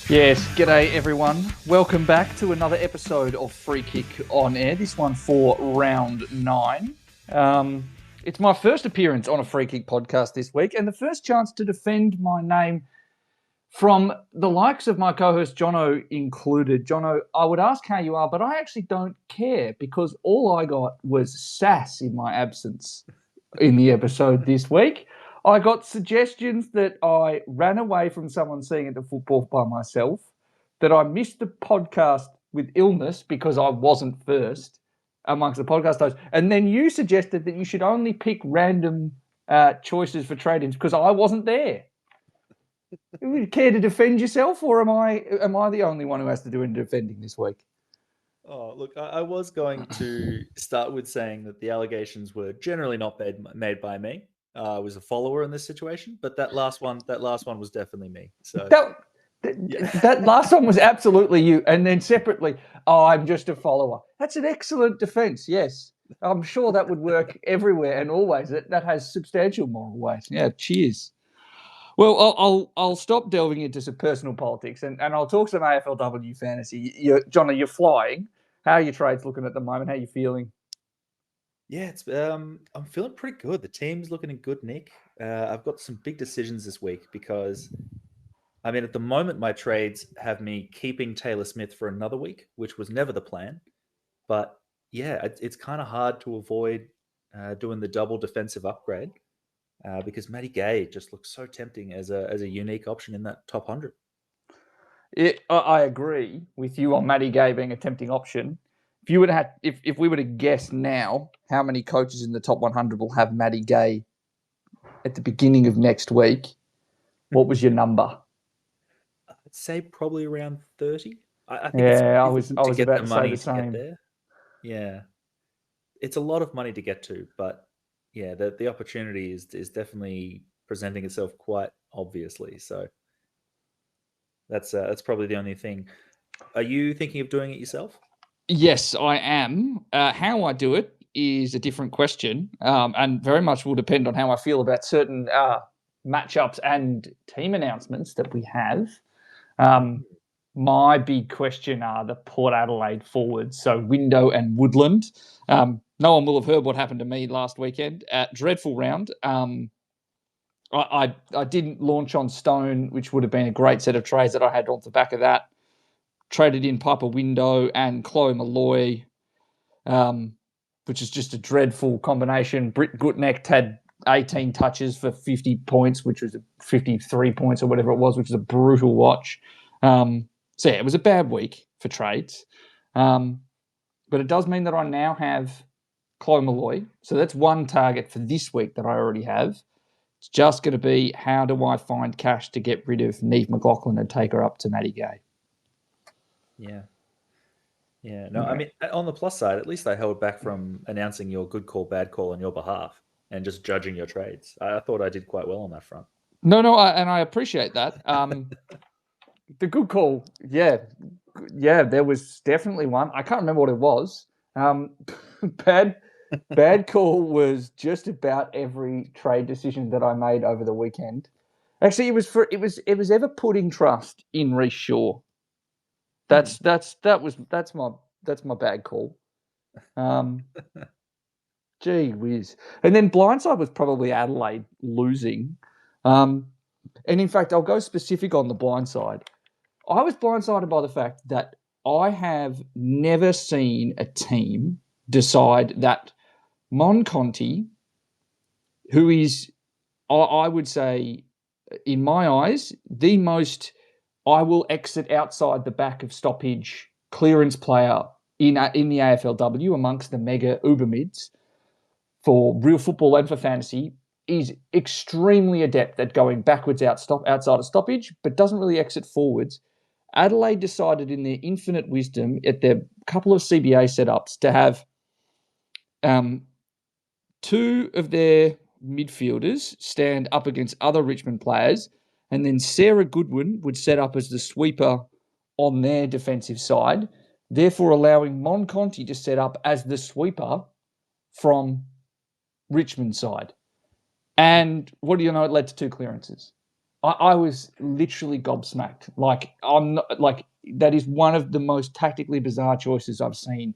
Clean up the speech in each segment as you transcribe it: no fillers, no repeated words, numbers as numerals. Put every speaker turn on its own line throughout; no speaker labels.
Yes, g'day everyone. Welcome back to another episode of Free Kick on Air. This one for round 9. It's my first appearance on a Free Kick podcast this week and the first chance to defend my name from the likes of my co-host Jono included. Jono, I would ask how you are, but I actually don't care because all I got was sass in my absence in the episode this week. I got suggestions that I ran away from someone seeing at the football by myself, that I missed the podcast with illness because I wasn't first amongst the podcast hosts. And then you suggested that you should only pick random choices for trade-ins because I wasn't there. Would you care to defend yourself, or am I the only one who has to do any defending this week?
Oh, look, I was going to start with saying that the allegations were generally not made by me. I was a follower in this situation, but that last one was definitely me. So
that last one was absolutely you. And then separately, I'm just a follower. That's an excellent defense. Yes, I'm sure that would work everywhere and always. That has substantial moral weight. Yeah, cheers. Well, I'll stop delving into some personal politics and I'll talk some AFLW fantasy. Johnny, you're flying. How are your trades looking at the moment? How are you feeling?
Yeah, it's I'm feeling pretty good. The team's looking in good nick. I've got some big decisions this week because, I mean, at the moment, my trades have me keeping Taylor Smith for another week, which was never the plan. But yeah, it's kind of hard to avoid doing the double defensive upgrade because Matty Gay just looks so tempting as a unique option in that top 100.
I agree with you on Matty Gay being a tempting option. If we were to guess now how many coaches in the top 100 will have Matty Gay at the beginning of next week, what was your number?
I'd say probably around 30. I think
I was about to say the same.
Get there. Yeah, it's a lot of money to get to, but yeah, the opportunity is definitely presenting itself quite obviously. So that's probably the only thing. Are you thinking of doing it yourself?
Yes, I am. How I do it is a different question, and very much will depend on how I feel about certain matchups and team announcements that we have. My big question are the Port Adelaide forwards, so Window and Woodland. No one will have heard what happened to me last weekend at dreadful round. I didn't launch on Stone, which would have been a great set of trades that I had off the back of that. Traded in Piper Window and Chloe Malloy, which is just a dreadful combination. Britt Gutnecht had 18 touches for 50 points, which was 53 points or whatever it was, which is a brutal watch. So, yeah, it was a bad week for trades. But it does mean that I now have Chloe Malloy. So that's one target for this week that I already have. It's just going to be how do I find cash to get rid of Neve McLaughlin and take her up to Matty Gay?
Yeah. Yeah. No, I mean, on the plus side, at least I held back from announcing your good call, bad call on your behalf and just judging your trades. I thought I did quite well on that front.
No, and I appreciate that. The good call, yeah, there was definitely one. I can't remember what it was. Bad call was just about every trade decision that I made over the weekend. Actually, it was ever putting trust in Reece Shaw. That's my bad call. Gee whiz. And then blindside was probably Adelaide losing. And in fact, I'll go specific on the blindside. I was blindsided by the fact that I have never seen a team decide that Mon Conti, who is, I would say, in my eyes, the most I will exit outside the back of stoppage clearance player in the AFLW amongst the mega uber mids for real football and for fantasy, is extremely adept at going backwards outside of stoppage, but doesn't really exit forwards. Adelaide decided in their infinite wisdom at their couple of CBA setups to have two of their midfielders stand up against other Richmond players, and then Sarah Goodwin would set up as the sweeper on their defensive side, therefore allowing Monconti to set up as the sweeper from Richmond's side. And what do you know? It led to 2 clearances. I was literally gobsmacked. That is one of the most tactically bizarre choices I've seen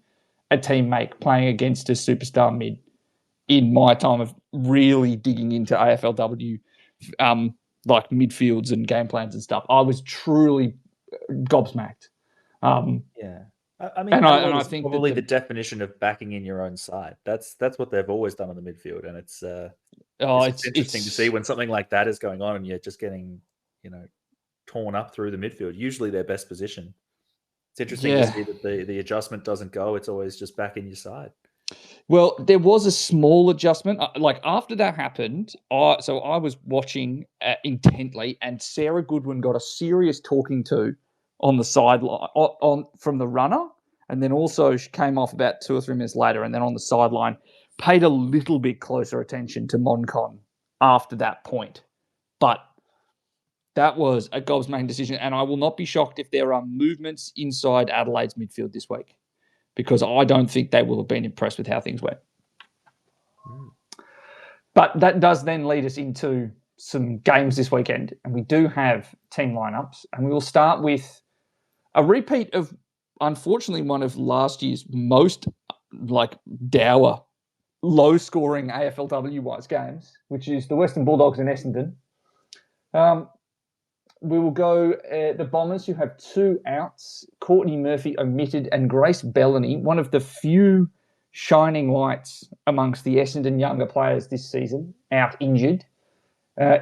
a team make playing against a superstar mid in my time of really digging into AFLW, midfields and game plans and stuff. I was truly gobsmacked.
Yeah. I think probably the definition of backing in your own side. That's what they've always done on the midfield, and it's interesting to see when something like that is going on, and you're just getting, torn up through the midfield. Usually their best position. It's interesting to see that the adjustment doesn't go. It's always just back in your side.
Well, there was a small adjustment. After that happened, I was watching intently, and Sarah Goodwin got a serious talking to on the sideline from the runner, and then also she came off about 2 or 3 minutes later, and then on the sideline paid a little bit closer attention to Moncon after that point. But that was a gobsmacking decision, and I will not be shocked if there are movements inside Adelaide's midfield this week, because I don't think they will have been impressed with how things went. But that does then lead us into some games this weekend, and we do have team lineups, and we will start with a repeat of, unfortunately, one of last year's most dour, low-scoring AFLW-wise games, which is the Western Bulldogs and Essendon. We will go the Bombers, who have 2 outs, Courtney Murphy omitted, and Grace Bellany, one of the few shining lights amongst the Essendon younger players this season, out injured.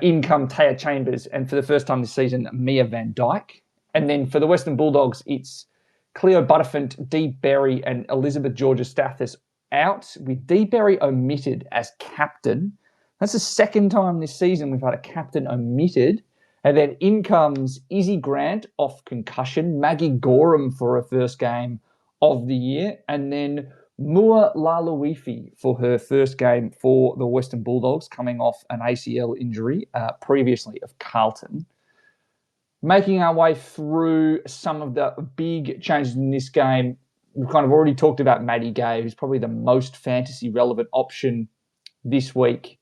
In come Taya Chambers, and for the first time this season, Mia Van Dyke. And then for the Western Bulldogs, it's Cleo Butterfant, Dee Berry, and Elizabeth Georgia-Stathis out, with Dee Berry omitted as captain. That's the second time this season we've had a captain omitted. And then in comes Izzy Grant off concussion, Maggie Gorham for her first game of the year, and then Mua Laluifi for her first game for the Western Bulldogs, coming off an ACL injury previously of Carlton. Making our way through some of the big changes in this game, we've kind of already talked about Maddie Gay, who's probably the most fantasy relevant option this week.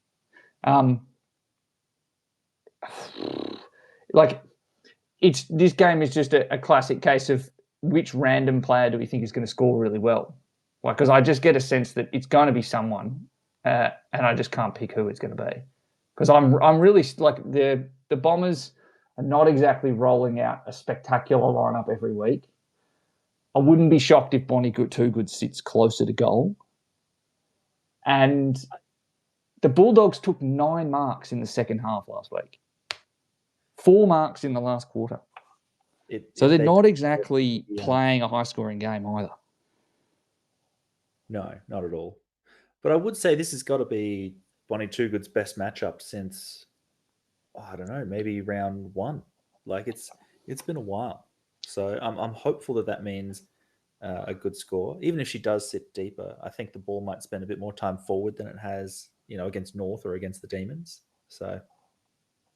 This game is just a classic case of which random player do we think is going to score really well? Because I just get a sense that it's going to be someone, and I just can't pick who it's going to be. Because I'm really the Bombers are not exactly rolling out a spectacular lineup every week. I wouldn't be shocked if Bonnie Toogood sits closer to goal. And the Bulldogs took 9 marks in the second half last week. 4 marks in the last quarter. So they're not exactly playing a high-scoring game either.
No, not at all. But I would say this has got to be Bonnie Toogood's best matchup since, I don't know, maybe round 1. It's been a while. So I'm hopeful that means a good score. Even if she does sit deeper, I think the ball might spend a bit more time forward than it has, against North or against the Demons. So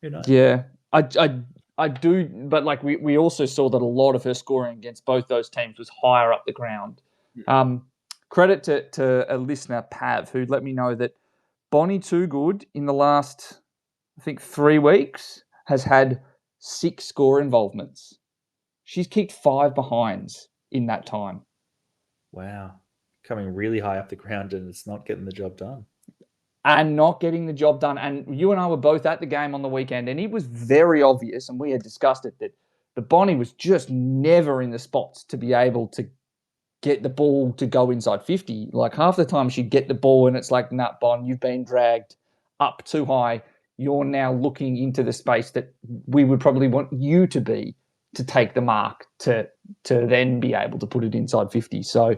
who knows?
Yeah, I do, but we also saw that a lot of her scoring against both those teams was higher up the ground. Credit to a listener, Pav, who let me know that Bonnie Toogood in the last, I think, 3 weeks has had 6 score involvements. She's kicked 5 behinds in that time.
Wow. Coming really high up the ground, and it's not getting the job done.
And not getting the job done. And you and I were both at the game on the weekend, and it was very obvious, and we had discussed it, that the Bonnie was just never in the spots to be able to get the ball to go inside 50. Half the time she'd get the ball and it's like, nah, Bon, you've been dragged up too high. You're now looking into the space that we would probably want you to be to take the mark to then be able to put it inside 50. So,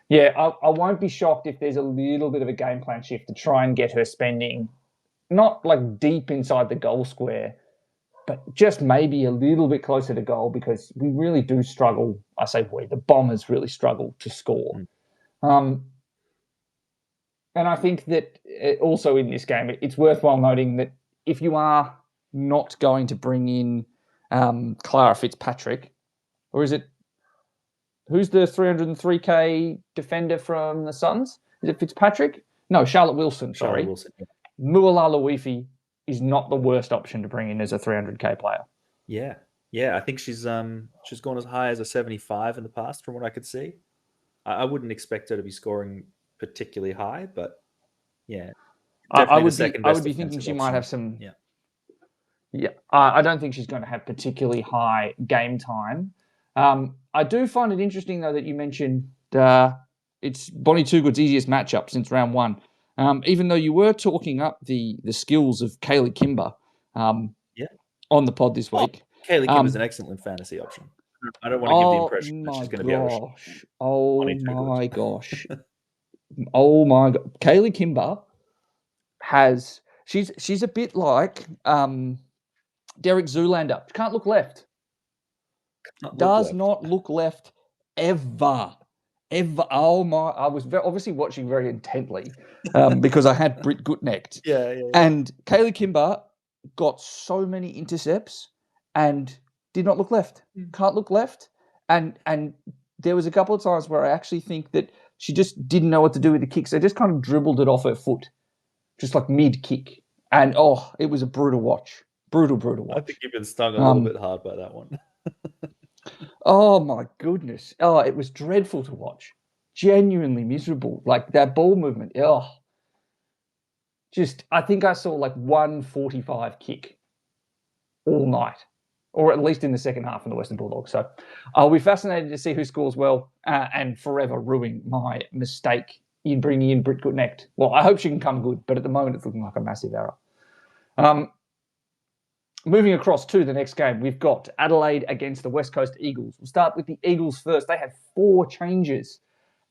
yeah, I won't be shocked if there's a little bit of a game plan shift to try and get her spending, not deep inside the goal square, but just maybe a little bit closer to goal, because we really do struggle. I say the Bombers really struggle to score. And I think that also in this game, it's worthwhile noting that if you are not going to bring in Clara Fitzpatrick, or is it who's the 303k defender from the Suns? Is it Fitzpatrick? No, Charlotte Wilson. Sorry,
Charlotte Wilson. Yeah.
Mualaluifi is not the worst option to bring in as a 300k player.
Yeah. Yeah, I think she's gone as high as a 75 in the past, from what I could see. I wouldn't expect her to be scoring particularly high, but yeah,
I would be thinking she might have some.
Yeah,
yeah. I don't think she's going to have particularly high game time. I do find it interesting though that you mentioned it's Bonnie Toogood's easiest matchup since round one. Even though you were talking up the skills of Kaylee Kimber on the pod this week.
Kaylee Kimber's an excellent fantasy option. I don't want to give the impression that she's going to be able to.
Oh my gosh. Oh my god. Kaylee Kimber she's a bit like Derek Zoolander. She can't look left. Not look left ever. Oh my! I was obviously watching very intently because I had Britt Gutnecht.
Yeah.
And Kaylee Kimber got so many intercepts and did not look left. Can't look left. And there was a couple of times where I actually think that she just didn't know what to do with the kicks. They just kind of dribbled it off her foot, just like mid-kick. And, it was a brutal watch. Brutal watch.
I think you've been stung a little bit hard by that one.
Oh, my goodness. Oh, it was dreadful to watch. Genuinely miserable. Like, that ball movement. I think I saw like 145 kick all night, or at least in the second half from the Western Bulldogs. So I'll be fascinated to see who scores well and forever ruin my mistake in bringing in Britt Gutnecht. Well, I hope she can come good, but at the moment it's looking like a massive error. Moving across to the next game, we've got Adelaide against the West Coast Eagles. We'll start with the Eagles first. They had 4 changes.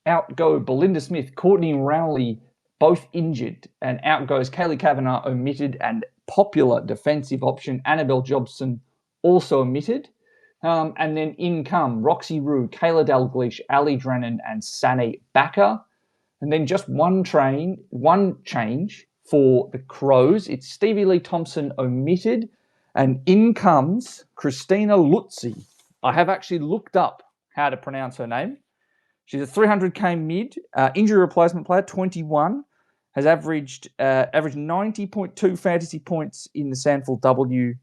Out go Belinda Smith, Courtney Rowley, both injured, and out goes Kaylee Kavanagh, omitted, and popular defensive option Annabelle Jobson, also omitted. And then in come Roxy Rue, Kayla Dalglish, Ali Drennan, and Sane Bakker. And then just one change for the Crows. It's Stevie Lee Thompson, omitted, and in comes Christina Lutzi. I have actually looked up how to pronounce her name. She's a 300k mid, injury replacement player, 21, has averaged 90.2 fantasy points in the SANFL W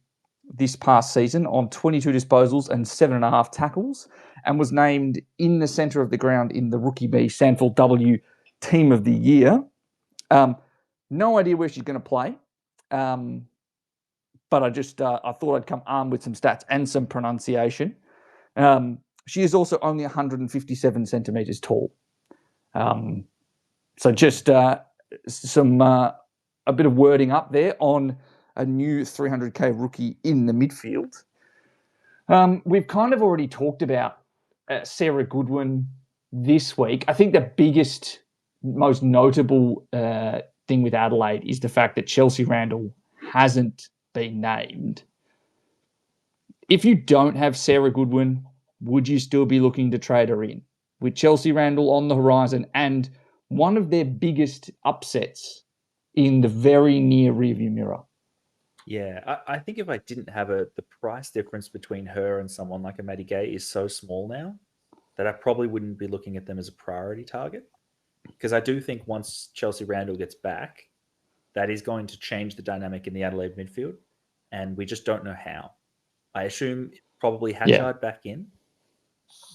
this past season on 22 disposals and 7.5 tackles, and was named in the centre of the ground in the Rookie B SANFL W Team of the Year. No idea where she's going to play, but I thought I'd come armed with some stats and some pronunciation. She is also only 157 centimetres tall. So just a bit of wording up there on a new 300k rookie in the midfield. We've kind of already talked about Sarah Goodwin this week. I think the biggest, most notable thing with Adelaide is the fact that Chelsea Randall hasn't been named. If you don't have Sarah Goodwin, would you still be looking to trade her in? With Chelsea Randall on the horizon and one of their biggest upsets in the very near rearview mirror.
Yeah, I think if I didn't have the price difference between her and someone like a Maddie Gay is so small now that I probably wouldn't be looking at them as a priority target. Because I do think once Chelsea Randall gets back, that is going to change the dynamic in the Adelaide midfield. And we just don't know how. I assume probably Hatchard back in.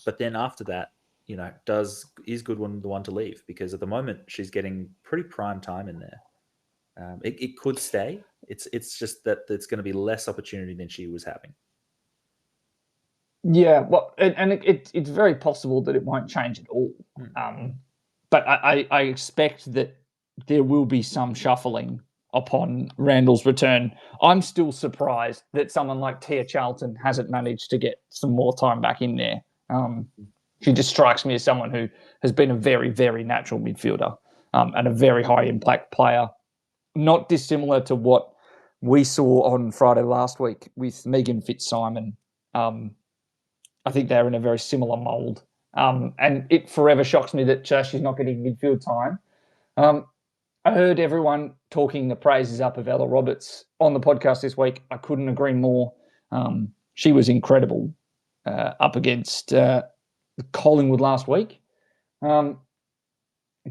But then after that, is Goodwin the one to leave? Because at the moment, she's getting pretty prime time in there. It could stay. It's just that it's going to be less opportunity than she was having.
Yeah, well, and it's very possible that it won't change at all. But I expect that there will be some shuffling upon Randall's return. I'm still surprised that someone like Tia Charlton hasn't managed to get some more time back in there. She just strikes me as someone who has been a very, very natural midfielder and a very high impact player. Not dissimilar to what we saw on Friday last week with Megan Fitzsimon. I think they're in a very similar mould. And it forever shocks me that she's not getting midfield time. I heard everyone talking the praises up of Ella Roberts on the podcast this week. I couldn't agree more. She was incredible. up against Collingwood last week. In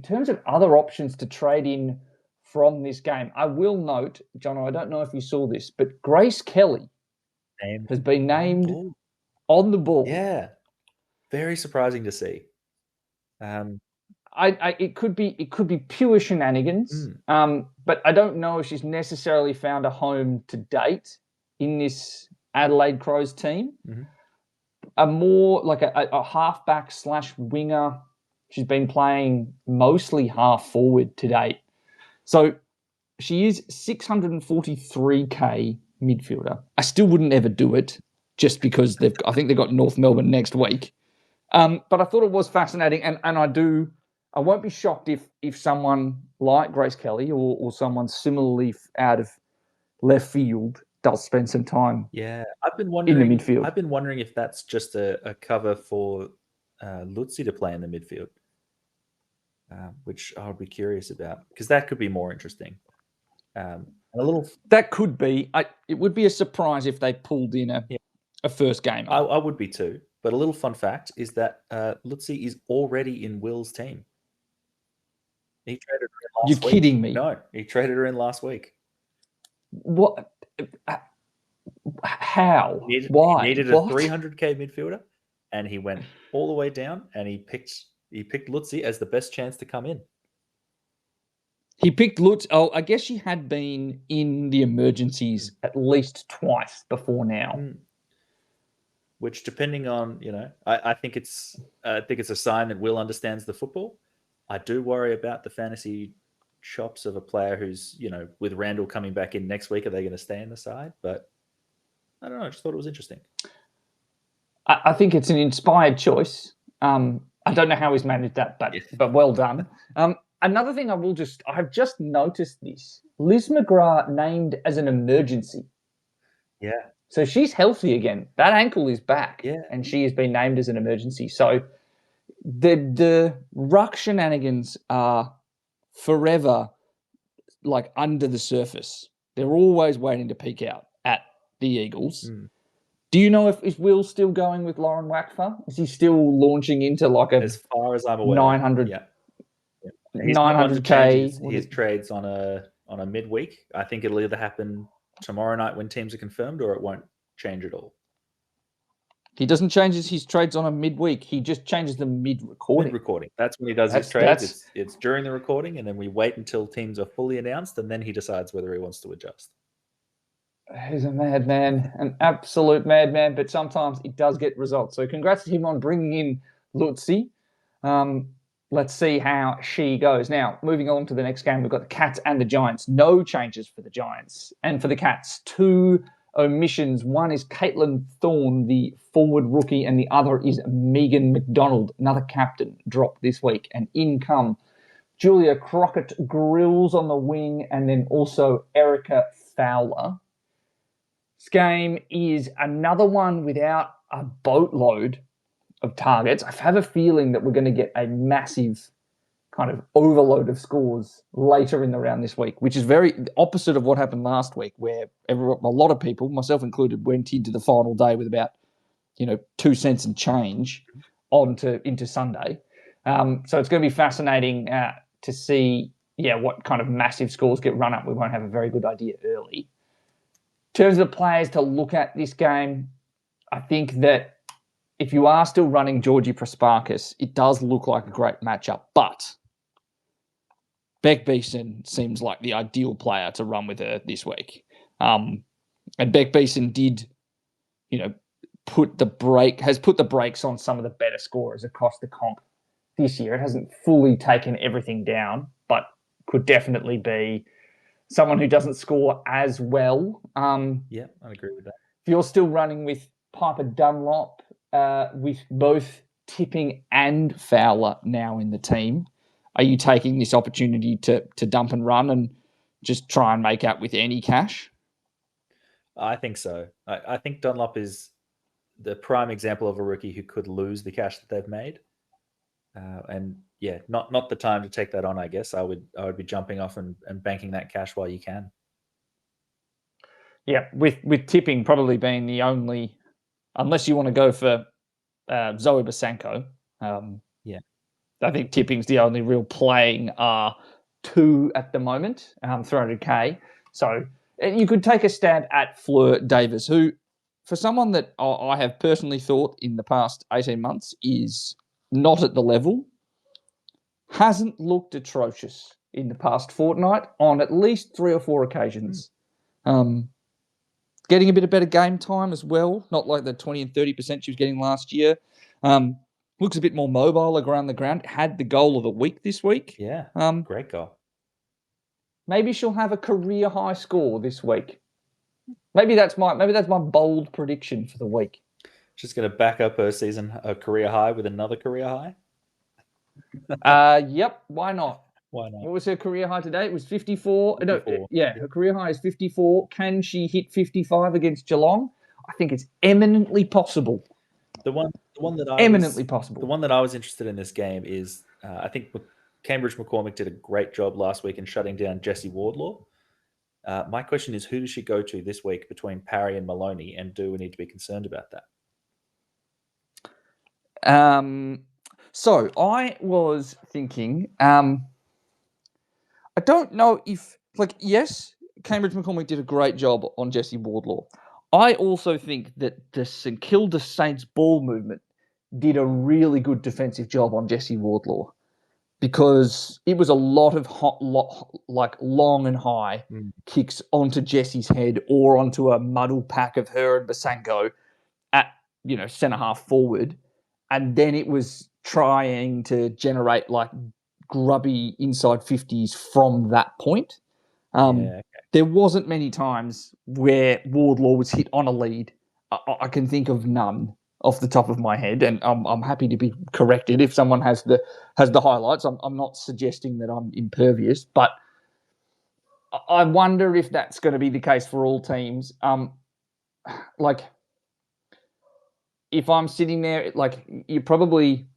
terms of other options to trade in from this game, I will note, John, I don't know if you saw this, but Grace Kelly has been named on the ball.
Yeah, very surprising to see.
It could be pure shenanigans, but I don't know if she's necessarily found a home to date in this Adelaide Crows team.
Mm-hmm.
A more like a halfback / winger. She's been playing mostly half forward to date. So she is 643k midfielder. I still wouldn't ever do it just because I think they've got North Melbourne next week. But I thought it was fascinating, and I won't be shocked if someone like Grace Kelly or someone similarly out of left field does spend some time.
Yeah, I've been wondering
in the midfield.
I've been wondering if that's just a cover for Lutzi to play in the midfield, which I'll be curious about because that could be more interesting.
That could be. It would be a surprise if they pulled in a first game.
I would be too. But a little fun fact is that Lutzi is already in Will's team. He traded her in last week.
You're kidding me?
No, he traded her in last week.
What? How?
Why? He needed a 300k midfielder, and he went all the way down, and he picked Lutzi as the best chance to come in.
He picked Lutz. Oh, I guess she had been in the emergencies at least twice before now.
Which, depending on, I think it's a sign that Will understands the football. I do worry about the fantasy chops of a player who's, with Randall coming back in next week, are they going to stay in the side? But I don't know. I just thought it was interesting.
I think it's an inspired choice. I don't know how he's managed that, but well done. Another thing I've just noticed this. Liz McGrath named as an emergency.
Yeah.
So she's healthy again. That ankle is back.
Yeah.
And she has been named as an emergency. So the ruck shenanigans are forever like under the surface. They're always waiting to peek out at the Eagles. Do you know if Will still going with Lauren Wackfer? Is he still launching into like
as far as I'm aware
900?
Yeah.
900k.
His trades on a midweek. I think it'll either happen tomorrow night when teams are confirmed, or it won't change at all.
He doesn't change his trades on a midweek. He just changes them mid-recording.
Mid-recording. That's when he does his trades. It's during the recording, and then we wait until teams are fully announced, and then he decides whether he wants to adjust.
He's a madman, an absolute madman, but sometimes it does get results. So congrats to him on bringing in Lutzi. Let's see how she goes. Now, moving on to the next game, we've got the Cats and the Giants. No changes for the Giants. And for the Cats, 2 omissions. One is Caitlin Thorne, the forward rookie, and the other is Megan McDonald, another captain, dropped this week. And in come Julia Crockett-Grills on the wing, and then also Erica Fowler. This game is another one without a boatload of targets. I have a feeling that we're going to get a massive kind of overload of scores later in the round this week, which is very opposite of what happened last week, where a lot of people, myself included, went into the final day with about 2 cents and change into Sunday. So it's going to be fascinating to see what kind of massive scores get run up. We won't have a very good idea early. In terms of the players to look at this game, I think that if you are still running Georgie Prasparkas, it does look like a great matchup. But Beck Beeson seems like the ideal player to run with her this week. And Beck Beeson did, put the brakes on some of the better scorers across the comp this year. It hasn't fully taken everything down, but could definitely be someone who doesn't score as well.
Yeah, I agree with that.
If you're still running with Piper Dunlop, with both Tipping and Fowler now in the team, are you taking this opportunity to dump and run and just try and make out with any cash?
I think so. I think Dunlop is the prime example of a rookie who could lose the cash that they've made. And yeah, not the time to take that on, I guess. I would be jumping off and banking that cash while you can.
Yeah, with Tipping probably being the only unless you want to go for Zoe Basanko.
Yeah.
I think tipping's the only real playing 2 at the moment, 300k. So you could take a stab at Fleur Davis, who, for someone that I have personally thought in the past 18 months is not at the level, hasn't looked atrocious in the past fortnight on at least 3 or 4 occasions. Getting a bit of better game time as well, not like the 20 and 30% she was getting last year. Looks a bit more mobile around the ground. Had the goal of the week this week.
Yeah, great goal.
Maybe she'll have a career high score this week. Maybe that's my bold prediction for the week.
She's going to back up her career high with another career high.
Yep. Why not?
Why not?
What was her career high today? It was 54.
54.
No, yeah, her career high is 54. Can she hit 55 against Geelong? I think it's eminently possible.
The one that I was interested in this game is I think Cambridge McCormick did a great job last week in shutting down Jessie Wardlaw. My question is, who does she go to this week between Parry and Maloney, and do we need to be concerned about that?
So I was thinking, I don't know if, yes, Cambridge McCormick did a great job on Jessie Wardlaw. I also think that the St Kilda Saints ball movement did a really good defensive job on Jessie Wardlaw, because it was a lot of long and high kicks onto Jessie's head or onto a muddle pack of her and Basanko at, centre half forward. And then it was trying to generate grubby inside 50s from that point. There wasn't many times where Wardlaw was hit on a lead. I can think of none off the top of my head, and I'm happy to be corrected if someone has the highlights. I'm not suggesting that I'm impervious, but I wonder if that's going to be the case for all teams. If I'm sitting there, you're probably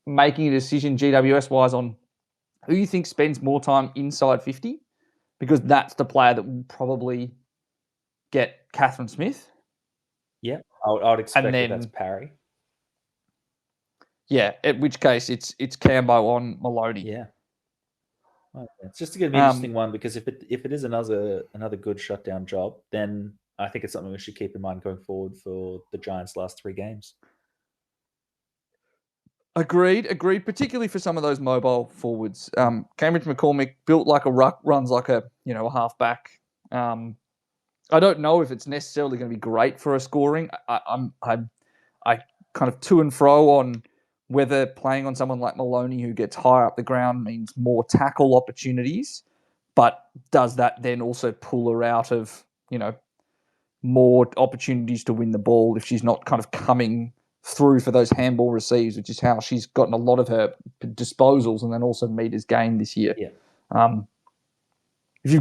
making a decision GWS-wise on who you think spends more time inside 50, because that's the player that will probably get Catherine Smith.
Yeah, I would expect that's Parry.
Yeah, in which case it's Cambo on Maloney.
Yeah. Well, it's just going to be an interesting one, because if it is another good shutdown job, then I think it's something we should keep in mind going forward for the Giants' last 3 games.
Agreed. Particularly for some of those mobile forwards. Cambridge McCormick built like a ruck, runs like a halfback. I don't know if it's necessarily going to be great for her scoring. I kind of to and fro on whether playing on someone like Maloney, who gets higher up the ground, means more tackle opportunities, but does that then also pull her out of more opportunities to win the ball if she's not kind of coming through for those handball receives, which is how she's gotten a lot of her disposals and then also meters gained this year.
Yeah.
If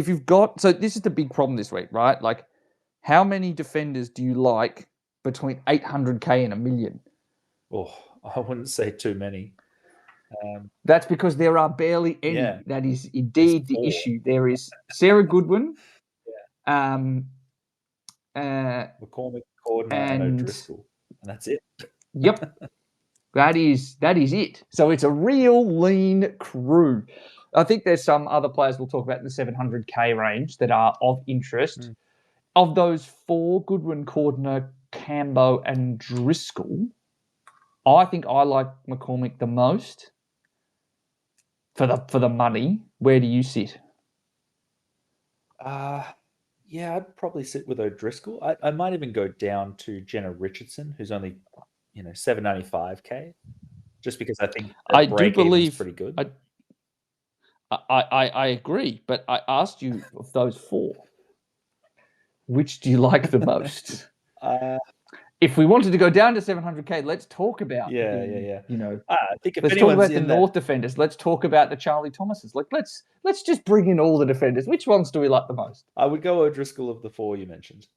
you've got, so this is the big problem this week, right? How many defenders do you like between 800k and $1 million?
Oh, I wouldn't say too many.
That's because there are barely any. Yeah. That is indeed the issue. There is Sarah Goodwin,
McCormick, Cordner, and O'Driscoll, and that's it.
Yep, that is it. So it's a real lean crew. I think there's some other players we'll talk about in the 700k range that are of interest. Of those 4, Goodwin, Cordner, Cambo, and Driscoll, I think I like McCormick the most for the money. Where do you sit?
Yeah, I'd probably sit with O'Driscoll. I might even go down to Jenna Richardson, who's only 795k, just because I think
I do believe
pretty good.
I agree, but I asked you of those 4, which do you like the most? If we wanted to go down to 700k, let's talk about
I think if
let's talk about the North defenders. Let's talk about the Charlie Thomases. Let's just bring in all the defenders. Which ones do we like the most?
I would go O'Driscoll of the 4 you mentioned.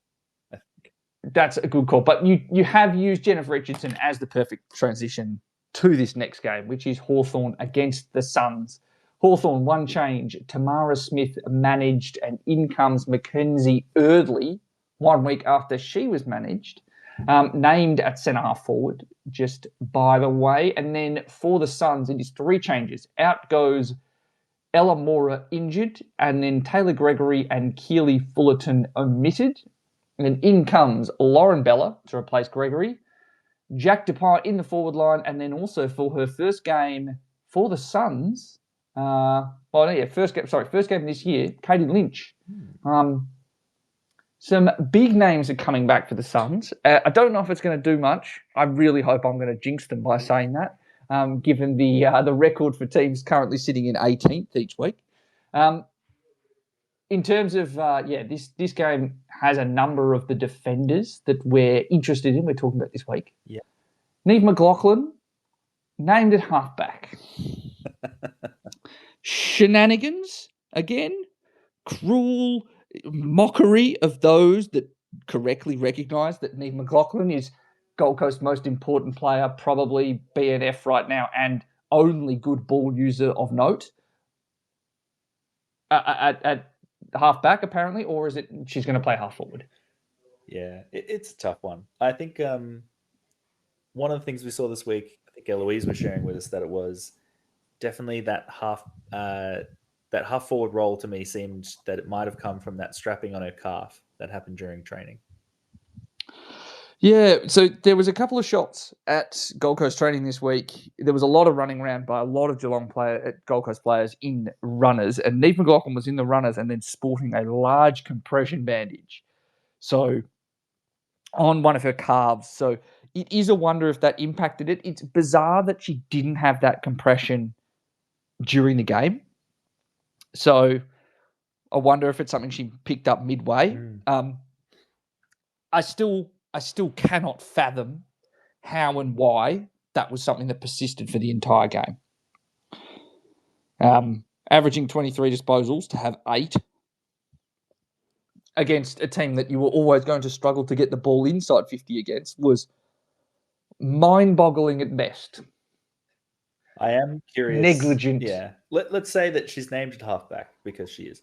I think
that's a good call. But you have used Jennifer Richardson as the perfect transition to this next game, which is Hawthorn against the Suns. Hawthorn, one change. Tamara Smith managed, and in comes Mackenzie Eardley 1 week after she was managed. named at centre-half forward, just by the way. And then for the Suns, it is 3 changes. Out goes Ella Mora injured, and then Taylor Gregory and Keely Fullerton omitted. And then in comes Lauren Bella to replace Gregory, Jack Dupont in the forward line, and then also for her first game for the Suns, first game this year, Katie Lynch. Some big names are coming back for the Suns. I don't know if it's going to do much. I really hope I'm going to jinx them by saying that, given the record for teams currently sitting in 18th each week. In terms of, this game has a number of the defenders that we're interested in. We're talking about this week.
Yeah.
Neve McLaughlin, named at halfback. Shenanigans, again. Cruel mockery of those that correctly recognise that Neve McLaughlin is Gold Coast's most important player, probably BNF right now, and only good ball user of note. At half-back, apparently, or is it she's going to play half-forward?
Yeah, it's a tough one. I think one of the things we saw this week, I think Eloise was sharing with us that it was definitely that half-forward role to me seemed that it might have come from that strapping on her calf that happened during training.
Yeah, so there was a couple of shots at Gold Coast training this week. There was a lot of running around by a lot of Geelong Gold Coast players in runners, and Neve McLaughlin was in the runners and then sporting a large compression bandage. So on one of her calves. So it is a wonder if that impacted it. It's bizarre that she didn't have that compression during the game. So I wonder if it's something she picked up midway. I still cannot fathom how and why that was something that persisted for the entire game. Averaging 23 disposals to have 8 against a team that you were always going to struggle to get the ball inside 50 against was mind-boggling at best.
I am curious.
Negligent.
Yeah. Let's say that she's named at halfback because she is.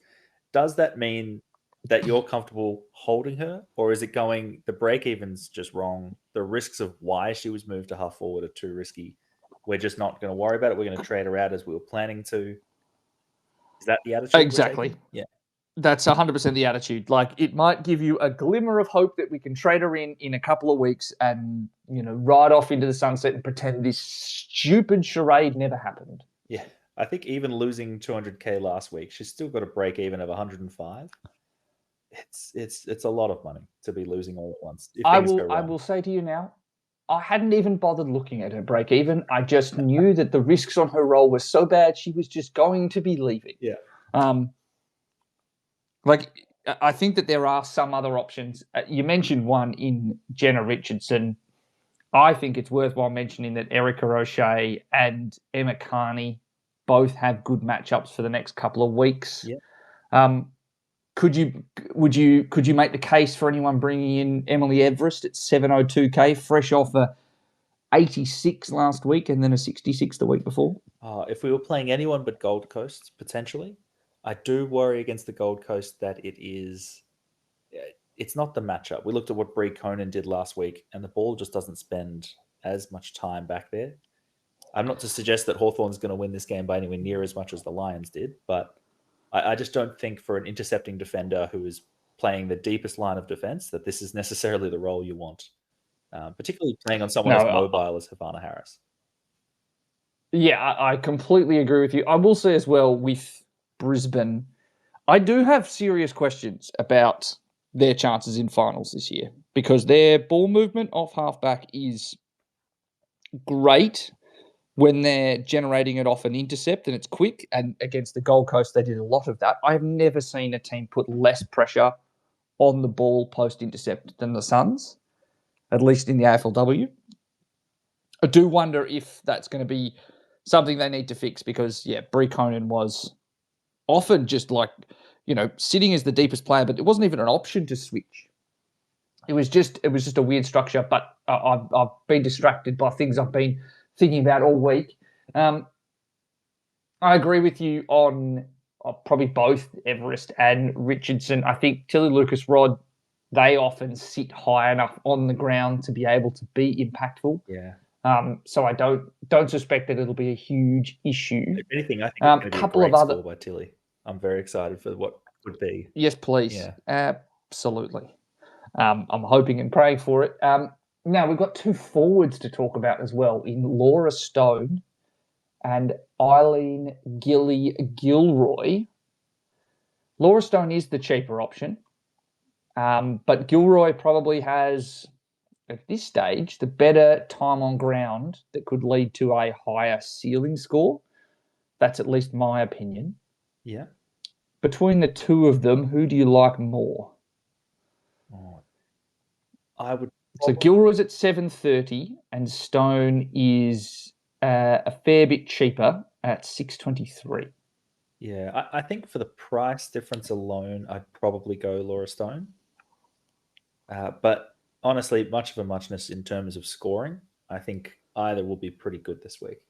Does that mean that you're comfortable holding her, or is it going the break-even's just wrong? The risks of why she was moved to half forward are too risky. We're just not going to worry about it. We're going to trade her out as we were planning to. Is that the attitude?
Exactly.
Yeah.
That's 100% the attitude. Like, it might give you a glimmer of hope that we can trade her in a couple of weeks and, ride off into the sunset and pretend this stupid charade never happened.
Yeah. I think even losing 200K last week, she's still got a break even of 105. It's a lot of money to be losing all at once.
I will say to you now, I hadn't even bothered looking at her break even. I just knew that the risks on her role were so bad she was just going to be leaving.
Yeah.
I think that there are some other options. You mentioned one in Jenna Richardson. I think it's worthwhile mentioning that Erica O'Shea and Emma Carney both have good matchups for the next couple of weeks.
Yeah.
Could you make the case for anyone bringing in Emily Everest at 702K, fresh off a 86 last week and then a 66 the week before?
If we were playing anyone but Gold Coast, potentially, I do worry against the Gold Coast that it's not the matchup. We looked at what Brie Conan did last week, and the ball just doesn't spend as much time back there. I'm not to suggest that Hawthorn's going to win this game by anywhere near as much as the Lions did, but I just don't think for an intercepting defender who is playing the deepest line of defense that this is necessarily the role you want, particularly playing on someone as mobile as Havana Harris.
Yeah, I completely agree with you. I will say as well with Brisbane, I do have serious questions about their chances in finals this year because their ball movement off halfback is great when they're generating it off an intercept and it's quick, and against the Gold Coast, they did a lot of that. I have never seen a team put less pressure on the ball post-intercept than the Suns, at least in the AFLW. I do wonder if that's going to be something they need to fix because, Brie Conan was often just sitting as the deepest player, but it wasn't even an option to switch. It was just a weird structure, but I've been distracted by things I've been thinking about all week. I agree with you on probably both Everest and Richardson. I think Tilly Lucas-Rod they often sit high enough on the ground to be able to be impactful.
Yeah.
So I don't suspect that it'll be a huge issue.
If anything, I think it's going to be a
Couple
great
of other
score by Tilly. I'm very excited for what could be.
yes, please,
Yeah.
absolutely. I'm hoping and praying for it. Now we've got 2 forwards to talk about as well in Laura Stone and Eileen Gilroy. Laura Stone is the cheaper option, but Gilroy probably has, at this stage, the better time on ground that could lead to a higher ceiling score. That's at least my opinion.
Yeah.
Between the two of them, who do you like more?
Oh, I would.
So Gilroy's at 730 and Stone is a fair bit cheaper at 623.
Yeah, I think for the price difference alone, I'd probably go Laura Stone. But honestly, much of a muchness in terms of scoring. I think either will be pretty good this week.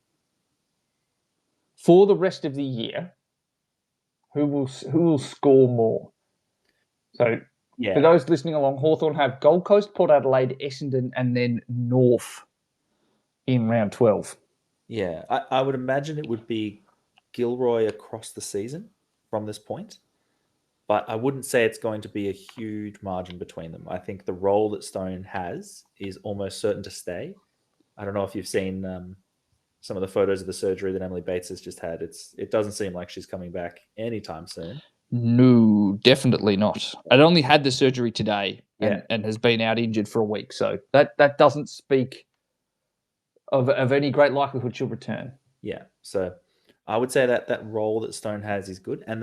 For the rest of the year, who will score more? So
Yeah,
for those listening along, Hawthorn have Gold Coast, Port Adelaide, Essendon, and then North in round 12.
yeah. I would imagine it would be Gilroy across the season from this point, but I wouldn't say it's going to be a huge margin between them. I think the role that Stone has is almost certain to stay. I don't know if you've seen some of the photos of the surgery that Emily Bates has just had. It doesn't seem like she's coming back anytime soon.
No, definitely not. It only had the surgery today
Yeah.
and has been out injured for a week. So that doesn't speak of any great likelihood she'll return.
Yeah. So I would say that role that Stone has is good. And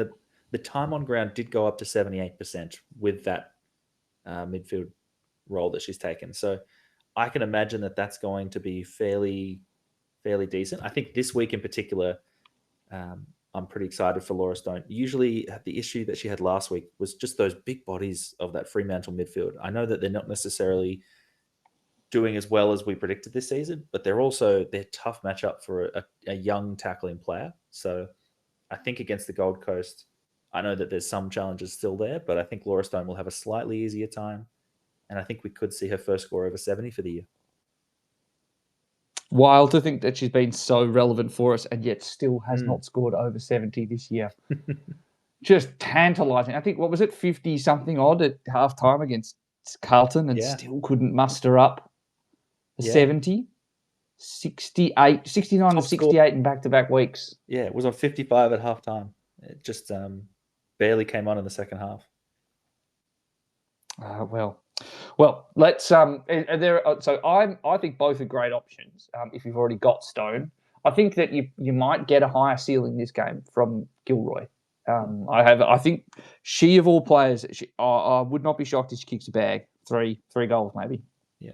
the time on ground did go up to 78% with that midfield role that she's taken. So I can imagine that that's going to be fairly decent. I think this week in particular, I'm pretty excited for Laura Stone. Usually the issue that she had last week was just those big bodies of that Fremantle midfield. I know that they're not necessarily doing as well as we predicted this season, but they're tough matchup for a young tackling player. So I think against the Gold Coast, I know that there's some challenges still there, but I think Laura Stone will have a slightly easier time. And I think we could see her first score over 70 for the year.
Wild to think that she's been so relevant for us and yet still has not scored over 70 this year. Just tantalising. I think, what was it, 50-something odd at halftime against Carlton and still couldn't muster up a 70. 68, 69 to 68 in back-to-back weeks.
Yeah, it was on 55 at halftime. It just barely came on in the second half.
Well, let's. So I think both are great options. If you've already got Stone, I think that you might get a higher ceiling this game from Gilroy. I think she of all players, I would not be shocked if she kicks a bag. Three goals maybe.
Yeah,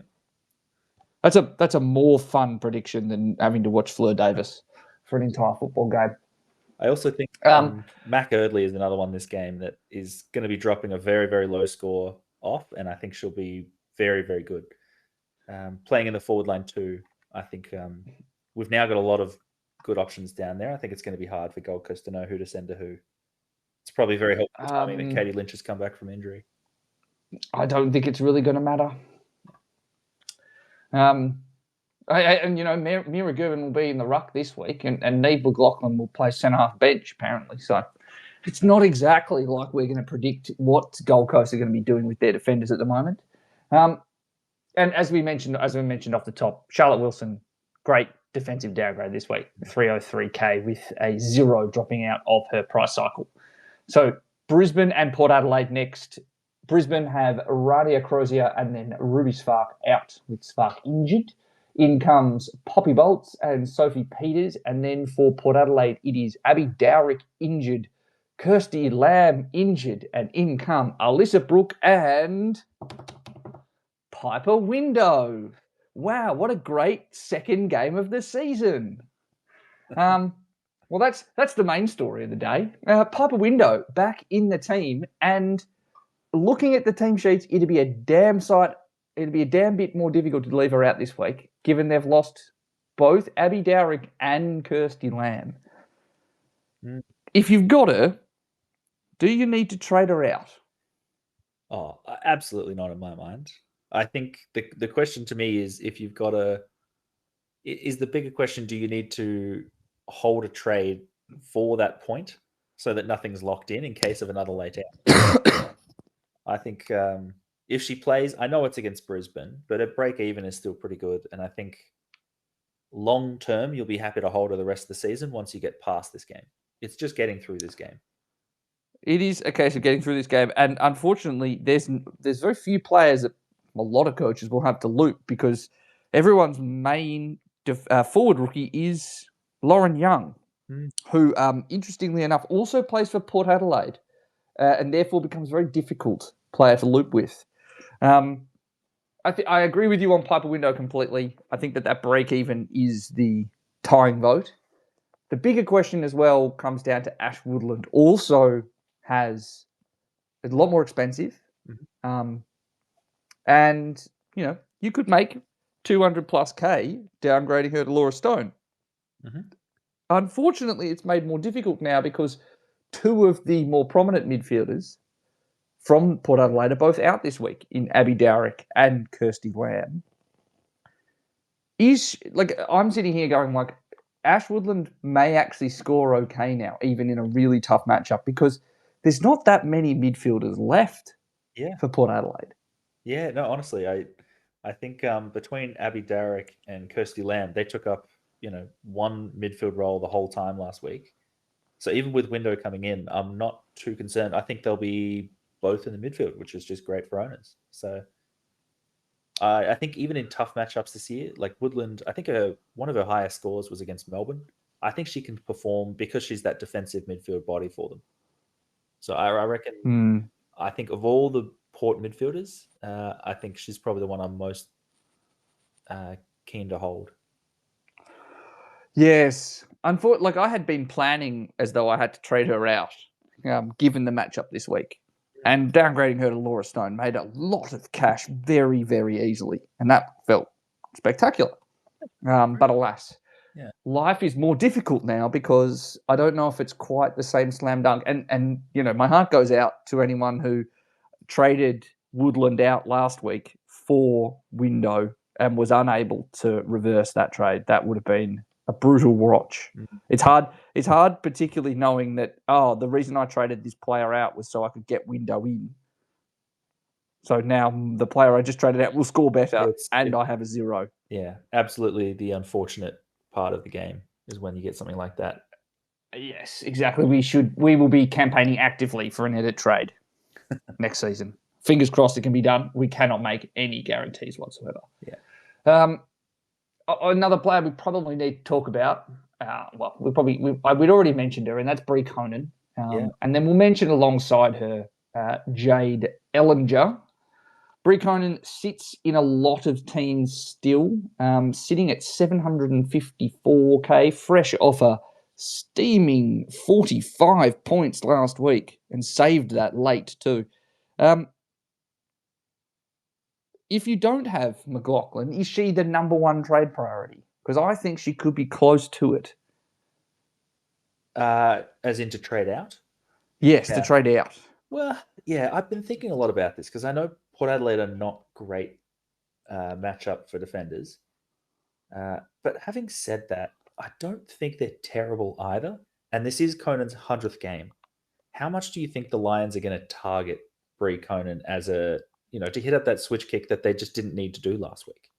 that's a more fun prediction than having to watch Fleur Davis for an entire football game.
I also think Mac Erdley is another one this game that is going to be dropping a very, very low score off, and I think she'll be very, very good. Playing in the forward line too, I think we've now got a lot of good options down there. I think it's going to be hard for Gold Coast to know who to send to who. It's probably very helpful timing that Katie Lynch has come back from injury.
I don't think it's really going to matter. Mira Gervin will be in the ruck this week, and Neve McLaughlin will play centre half bench apparently. So it's not exactly like we're going to predict what Gold Coast are going to be doing with their defenders at the moment. And as we mentioned off the top, Charlotte Wilson, great defensive downgrade this week, 303k with a 0 dropping out of her price cycle. So Brisbane and Port Adelaide next. Brisbane have Radia Crozier and then Ruby Spark out with Spark injured. In comes Poppy Bolts and Sophie Peters. And then for Port Adelaide, it is Abby Dowrick injured, Kirsty Lamb injured, and in come Alyssa Brooke and Piper Window. Wow, what a great second game of the season. Well, that's the main story of the day. Piper Window back in the team, and looking at the team sheets, it'd be a damn bit more difficult to leave her out this week, given they've lost both Abby Dowrick and Kirsty Lamb. If you've got her, do you need to trade her out?
Oh, absolutely not in my mind. I think the question to me is if you've got is the bigger question, do you need to hold a trade for that point so that nothing's locked in case of another late out? I think if she plays, I know it's against Brisbane, but at break even is still pretty good. And I think long term, you'll be happy to hold her the rest of the season once you get past this game. It's just getting through this game.
It is a case of getting through this game, and unfortunately, there's very few players that a lot of coaches will have to loop because everyone's main forward rookie is Lauren Young, who, interestingly enough, also plays for Port Adelaide, and therefore becomes a very difficult player to loop with. I agree with you on Piper Window completely. I think that break even is the tying vote. The bigger question as well comes down to Ash Woodland. Also has a lot more expensive. And, you could make 200 plus K downgrading her to Laura Stone. Unfortunately, it's made more difficult now because two of the more prominent midfielders from Port Adelaide are both out this week in Abby Dowrick and Kirsty Lamb. I'm sitting here going Ash Woodland may actually score okay now, even in a really tough matchup, because there's not that many midfielders left for Port Adelaide.
Yeah, no, honestly, I think between Abby Dowrick and Kirsty Lamb, they took up, one midfield role the whole time last week. So even with Window coming in, I'm not too concerned. I think they'll be both in the midfield, which is just great for owners. So I think even in tough matchups this year, like Woodland, I think one of her highest scores was against Melbourne. I think she can perform because she's that defensive midfield body for them. So I reckon, I think of all the Port midfielders, I think she's probably the one I'm most keen to hold.
Yes. Unfortunately, I had been planning as though I had to trade her out, given the matchup this week. And downgrading her to Laura Stone made a lot of cash very, very easily. And that felt spectacular. But alas, life is more difficult now because I don't know if it's quite the same slam dunk. And my heart goes out to anyone who traded Woodland out last week for Window and was unable to reverse that trade. That would have been a brutal watch. It's hard. It's hard, particularly knowing that, the reason I traded this player out was so I could get Window in. So now the player I just traded out will score better, and I have a 0.
Yeah, absolutely. The unfortunate part of the game is when you get something like that.
Yes, exactly. We will be campaigning actively for an edit trade next season. Fingers crossed it can be done. We cannot make any guarantees whatsoever.
Yeah.
Another player we probably need to talk about. We'd already mentioned her, and that's Brie Conan. And then we'll mention alongside her Jade Ellinger. Brie Conan sits in a lot of teams still, sitting at 754k, fresh off a steaming 45 points last week, and saved that late too. If you don't have McLaughlin, is she the number one trade priority? Because I think she could be close to it.
As in to trade out?
Yes, to trade out.
Well, yeah, I've been thinking a lot about this because I know Port Adelaide are not great matchup for defenders. But having said that, I don't think they're terrible either. And this is Conan's 100th game. How much do you think the Lions are going to target Brie Conan as to hit up that switch kick that they just didn't need to do last week?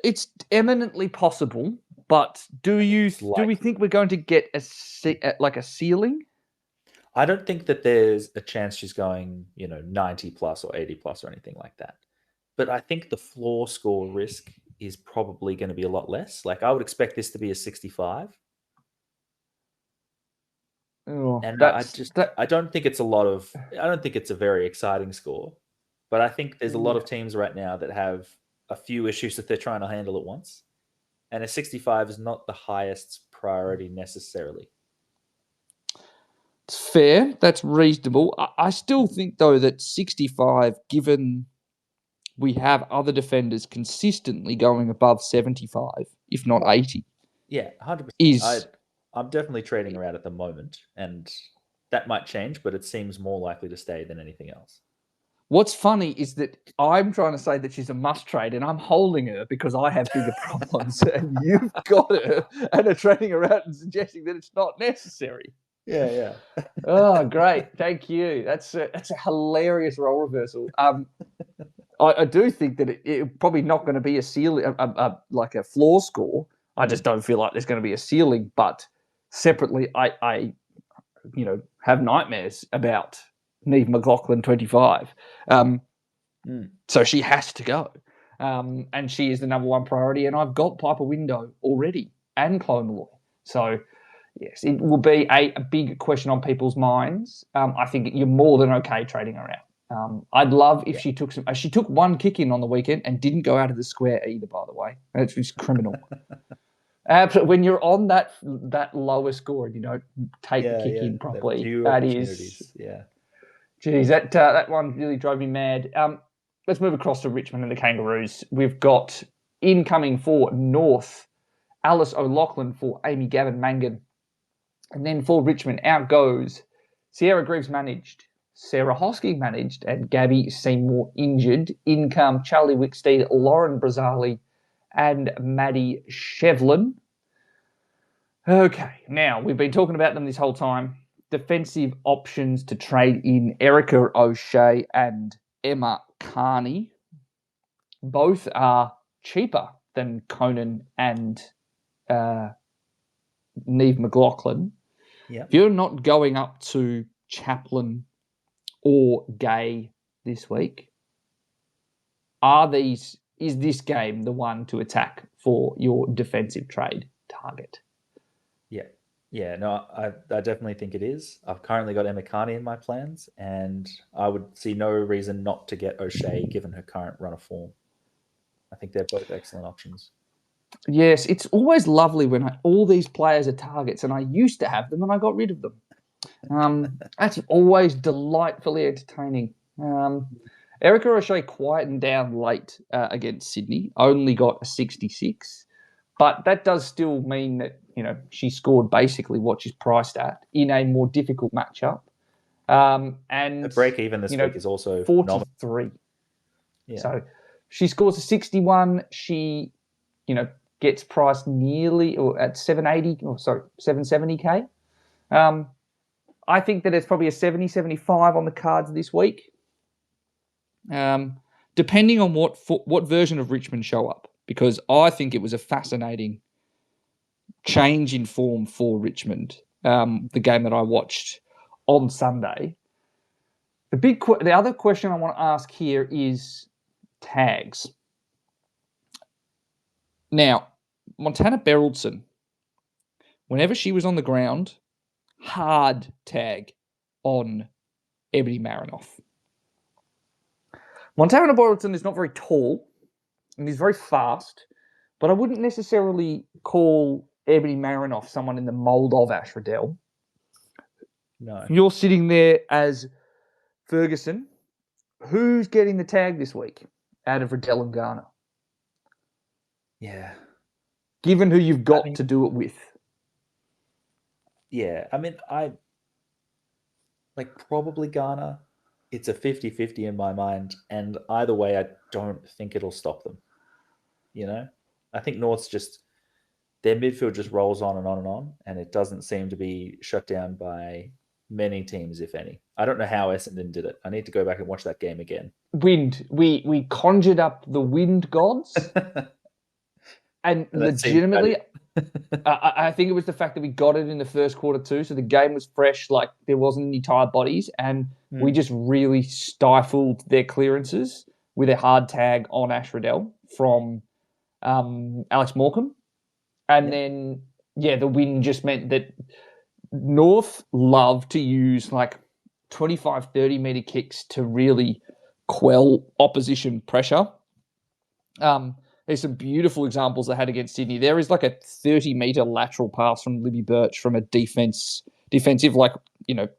It's eminently possible, but do we think we're going to get a ceiling?
I don't think that there's a chance she's going, 90 plus or 80 plus or anything like that. But I think the floor score risk is probably going to be a lot less. Like I would expect this to be a 65. And I don't think it's I don't think it's a very exciting score, but I think there's a lot of teams right now that have a few issues that they're trying to handle at once. And a 65 is not the highest priority necessarily.
It's fair. That's reasonable. I still think, though, that 65, given we have other defenders consistently going above 75, if not 80.
Yeah, 100%. I'm definitely trading her out at the moment. And that might change, but it seems more likely to stay than anything else.
What's funny is that I'm trying to say that she's a must trade, and I'm holding her because I have bigger problems, and you've got her and are trading her out and suggesting that it's not necessary.
Yeah.
Oh, great! Thank you. That's a hilarious role reversal. I do think that it's probably not going to be a ceiling, like a floor score. I just don't feel like there's going to be a ceiling. But separately, I have nightmares about Neve McLaughlin 25. So she has to go. And she is the number one priority. And I've got Piper Window already and Chloe Malloy. So, yes, it will be a big question on people's minds. I think you're more than okay trading her out. I'd love if she took some. She took one kick in on the weekend and didn't go out of the square either, by the way. It's just criminal. Absolutely. When you're on that lower score and you don't take the kick in properly, that is...
Yeah.
Geez, that one really drove me mad. Let's move across to Richmond and the Kangaroos. We've got incoming for North, Alice O'Loughlin for Amy Gavin Mangan. And then for Richmond, out goes Sierra Greaves managed, Sarah Hosking managed, and Gabby Seymour injured. In come Charlie Wicksteed, Lauren Brazzali, and Maddie Shevlin. Okay, now we've been talking about them this whole time. Defensive options to trade in Erica O'Shea and Emma Carney. Both are cheaper than Conan and Neve McLaughlin.
Yeah.
If you're not going up to Chaplin or Gay this week, is this game the one to attack for your defensive trade target?
Yeah, no, I definitely think it is. I've currently got Emma Carney in my plans, and I would see no reason not to get O'Shea given her current run of form. I think they're both excellent options.
Yes, it's always lovely when all these players are targets, and I used to have them and I got rid of them. That's always delightfully entertaining. Erica O'Shea quietened down late against Sydney, only got a 66, but that does still mean that she scored basically what she's priced at in a more difficult matchup. And
the break even this week is also
43. Yeah. So she scores a 61. She, gets priced nearly or at 770K. I think that it's probably a 70, 75 on the cards this week. Depending on what version of Richmond show up, because I think it was a fascinating change in form for Richmond, the game that I watched on Sunday. The other question I want to ask here is tags. Now, Montana Beraldson, whenever she was on the ground, hard tag on Ebony Marinoff. Montana Beraldson is not very tall and he's very fast, but I wouldn't necessarily call Ebony Marinoff someone in the mould of Ash Riddell.
No.
You're sitting there as Ferguson. Who's getting the tag this week out of Riddell and Garner?
Yeah.
Given who you've got to do it with.
Yeah. I probably Garner. It's a 50-50 in my mind. And either way, I don't think it'll stop them. I think North's their midfield just rolls on and on and on, and it doesn't seem to be shut down by many teams, if any. I don't know how Essendon did it. I need to go back and watch that game again.
Wind. We conjured up the wind gods. And legitimately, I think it was the fact that we got it in the first quarter too. So the game was fresh, like there wasn't any tired bodies. And we just really stifled their clearances with a hard tag on Ash Riddell from Alex Morecambe. And then, the win just meant that North love to use 25, 30 metre kicks to really quell opposition pressure. There's some beautiful examples I had against Sydney. There is a 30-metre lateral pass from Libby Birch from a defensive,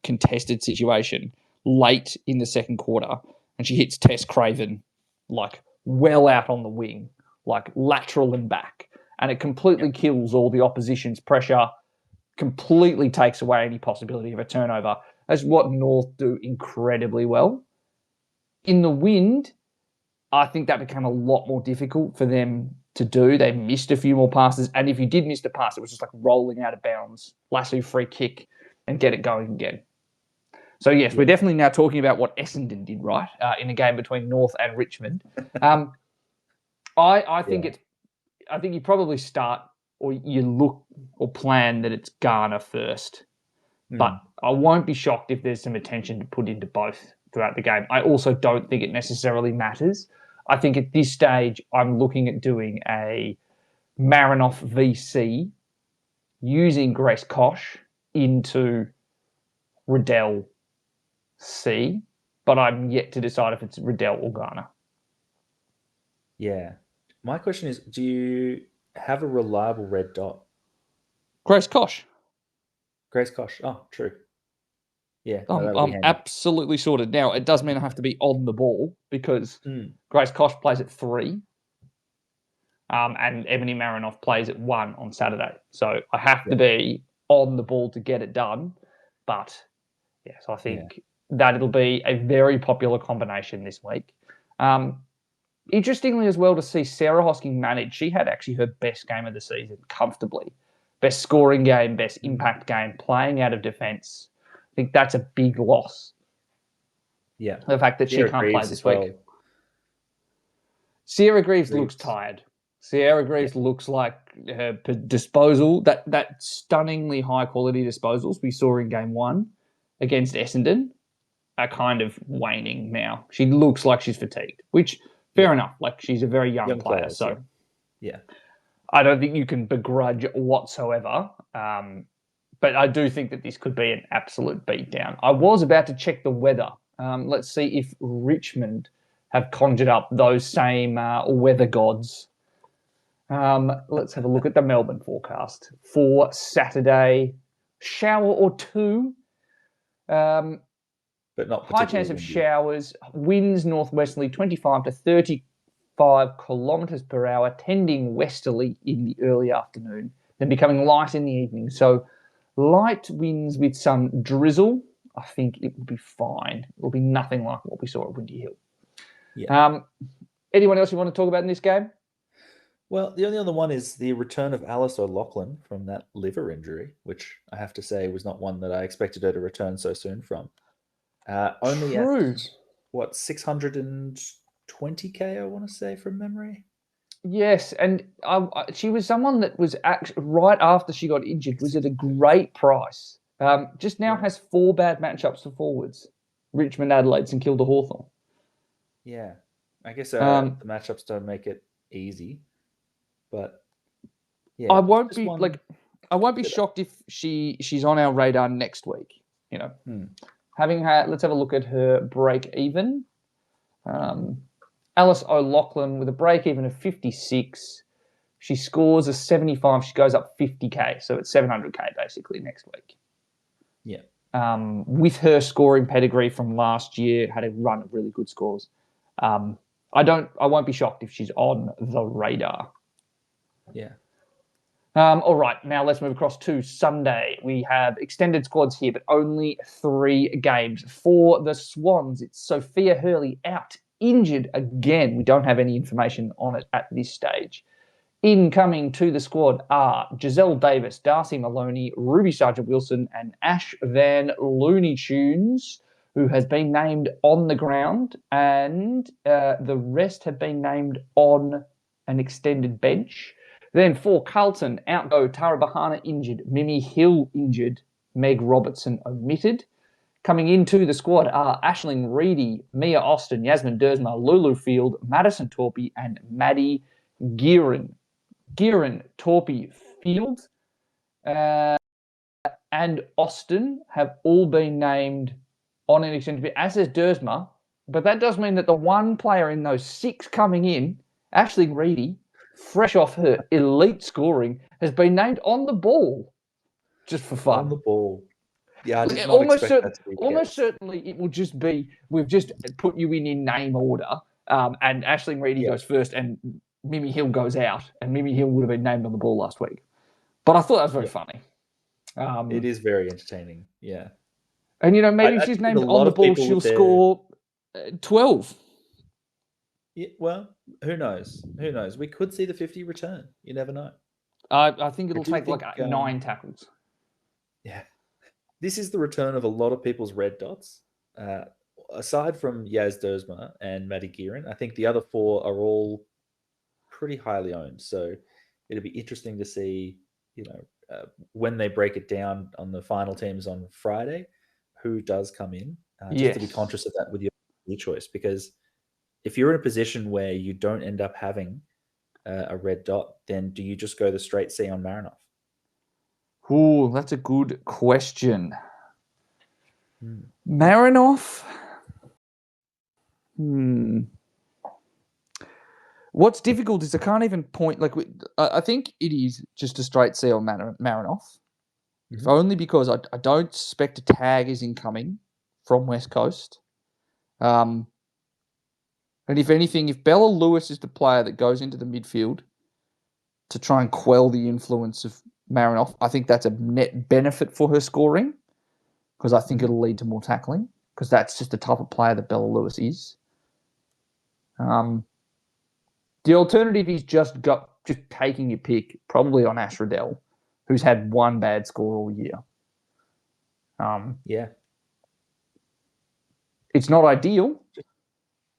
contested situation late in the second quarter. And she hits Tess Craven, well out on the wing, lateral and back. And it completely kills all the opposition's pressure, completely takes away any possibility of a turnover. That's what North do incredibly well. In the wind, I think that became a lot more difficult for them to do. They missed a few more passes, and if you did miss the pass, it was just like rolling out of bounds, lasso free kick, and get it going again. So yes, we're definitely now talking about what Essendon did right in a game between North and Richmond. I think I think you probably start or you look or plan that it's Garner first, but I won't be shocked if there's some attention to put into both throughout the game. I also don't think it necessarily matters. I think at this stage, I'm looking at doing a Marinoff VC using Grace Koch into Riddell C, but I'm yet to decide if it's Riddell or Garner.
Yeah. My question is, do you have a reliable red dot?
Grace Koch.
Grace Koch. Oh, true. Yeah, no,
I'm absolutely sorted. Now, it does mean I have to be on the ball because Grace Koch plays at 3 and Ebony Marinoff plays at 1 on Saturday. So I have to be on the ball to get it done. But, yes, I think that it'll be a very popular combination this week. Interestingly as well to see Sarah Hosking manage. She had actually her best game of the season comfortably. Best scoring game, best impact game, playing out of defence. I think that's a big loss.
Yeah.
The fact that she can't play this week. Sierra Greaves looks tired. Sierra Greaves looks like her disposal, that stunningly high quality disposals we saw in game 1 against Essendon are kind of waning now. She looks like she's fatigued, which fair enough. Like she's a very young player. So I don't think you can begrudge whatsoever. But I do think that this could be an absolute beatdown. I was about to check the weather. Let's see if Richmond have conjured up those same weather gods. Let's have a look at the Melbourne forecast for Saturday. Shower or 2.
But not
high chance of showers. Winds northwesterly 25 to 35 kilometres per hour, tending westerly in the early afternoon, then becoming light in the evening. So light winds with some drizzle. I think it will be fine. It will be nothing like what we saw at Windy Hill.
Yeah.
Anyone else you want to talk about in this game?
Well, the only other one is the return of Alice O'Loughlin from that liver injury, which I have to say was not one that I expected her to return so soon from. Only at, 620k, I want to say, from memory?
Yes, and she was someone that was actually, right after she got injured, was at a great price. Just now has 4 bad matchups for forwards. Richmond, Adelaide, St Kilda, Hawthorn.
Yeah. I guess the matchups don't make it easy. But yeah,
I won't be shocked if she's on our radar next week. You know, let's have a look at her break even. Alice O'Loughlin with a break even of 56. She scores a 75. She goes up 50k, so it's 700k basically next week.
Yeah.
With her scoring pedigree from last year, had a run of really good scores. I won't be shocked if she's on the radar.
Yeah.
All right, now let's move across to Sunday. We have extended squads here, but only 3 games. For the Swans, it's Sophia Hurley out, injured again. We don't have any information on it at this stage. Incoming to the squad are Giselle Davis, Darcy Maloney, Ruby Sargent-Wilson, and Ash Van Looney Tunes, who has been named on the ground, and the rest have been named on an extended bench. Then for Carlton, out go Tara Bahana injured, Mimi Hill injured, Meg Robertson omitted. Coming into the squad are Aisling Reedy, Mia Austin, Yasmin Dersma, Lulu Field, Madison Torpy, and Maddie Gearin. Gearin, Torpy, Field, and Austin have all been named on an extended bench, as is Dersma. But that does mean that the one player in those 6 coming in, Aisling Reedy, fresh off her elite scoring, has been named on the ball, just for fun.
On the ball. Yeah, I did not expect that to be
almost certainly it will just be, we've just put you in name order, and Aisling Reedy goes first and Mimi Hill goes out, and Mimi Hill would have been named on the ball last week. But I thought that was very funny.
It is very entertaining, yeah.
And, maybe if
I
she's
think with
named
a
on
lot
the
of
ball,
people
she'll
with their
score 12.
yeah, well, who knows? Who knows? We could see the 50 return. You never know.
I think
I
it'll
do
take
think,
9 tackles.
yeah, this is the return of a lot of people's red dots. Uh, aside from Yaz Dersma and Maddie Gearin, I think the other 4 are all pretty highly owned. So it'll be interesting to see, when they break it down on the final teams on Friday, who does come in. Just to be
Yes.
conscious of that with your choice, because if you're in a position where you don't end up having a red dot, then do you just go the straight C on Marinoff?
Ooh, that's a good question.
Hmm.
Marinoff. What's difficult is I can't even point. I think it is just a straight C on Marinoff. If only because I don't suspect a tag is incoming from West Coast. And if anything, if Bella Lewis is the player that goes into the midfield to try and quell the influence of Marinoff, I think that's a net benefit for her scoring, because I think it'll lead to more tackling, because that's just the type of player that Bella Lewis is. The alternative is just taking your pick, probably on Ash Riddell, who's had one bad score all year.
Yeah.
It's not ideal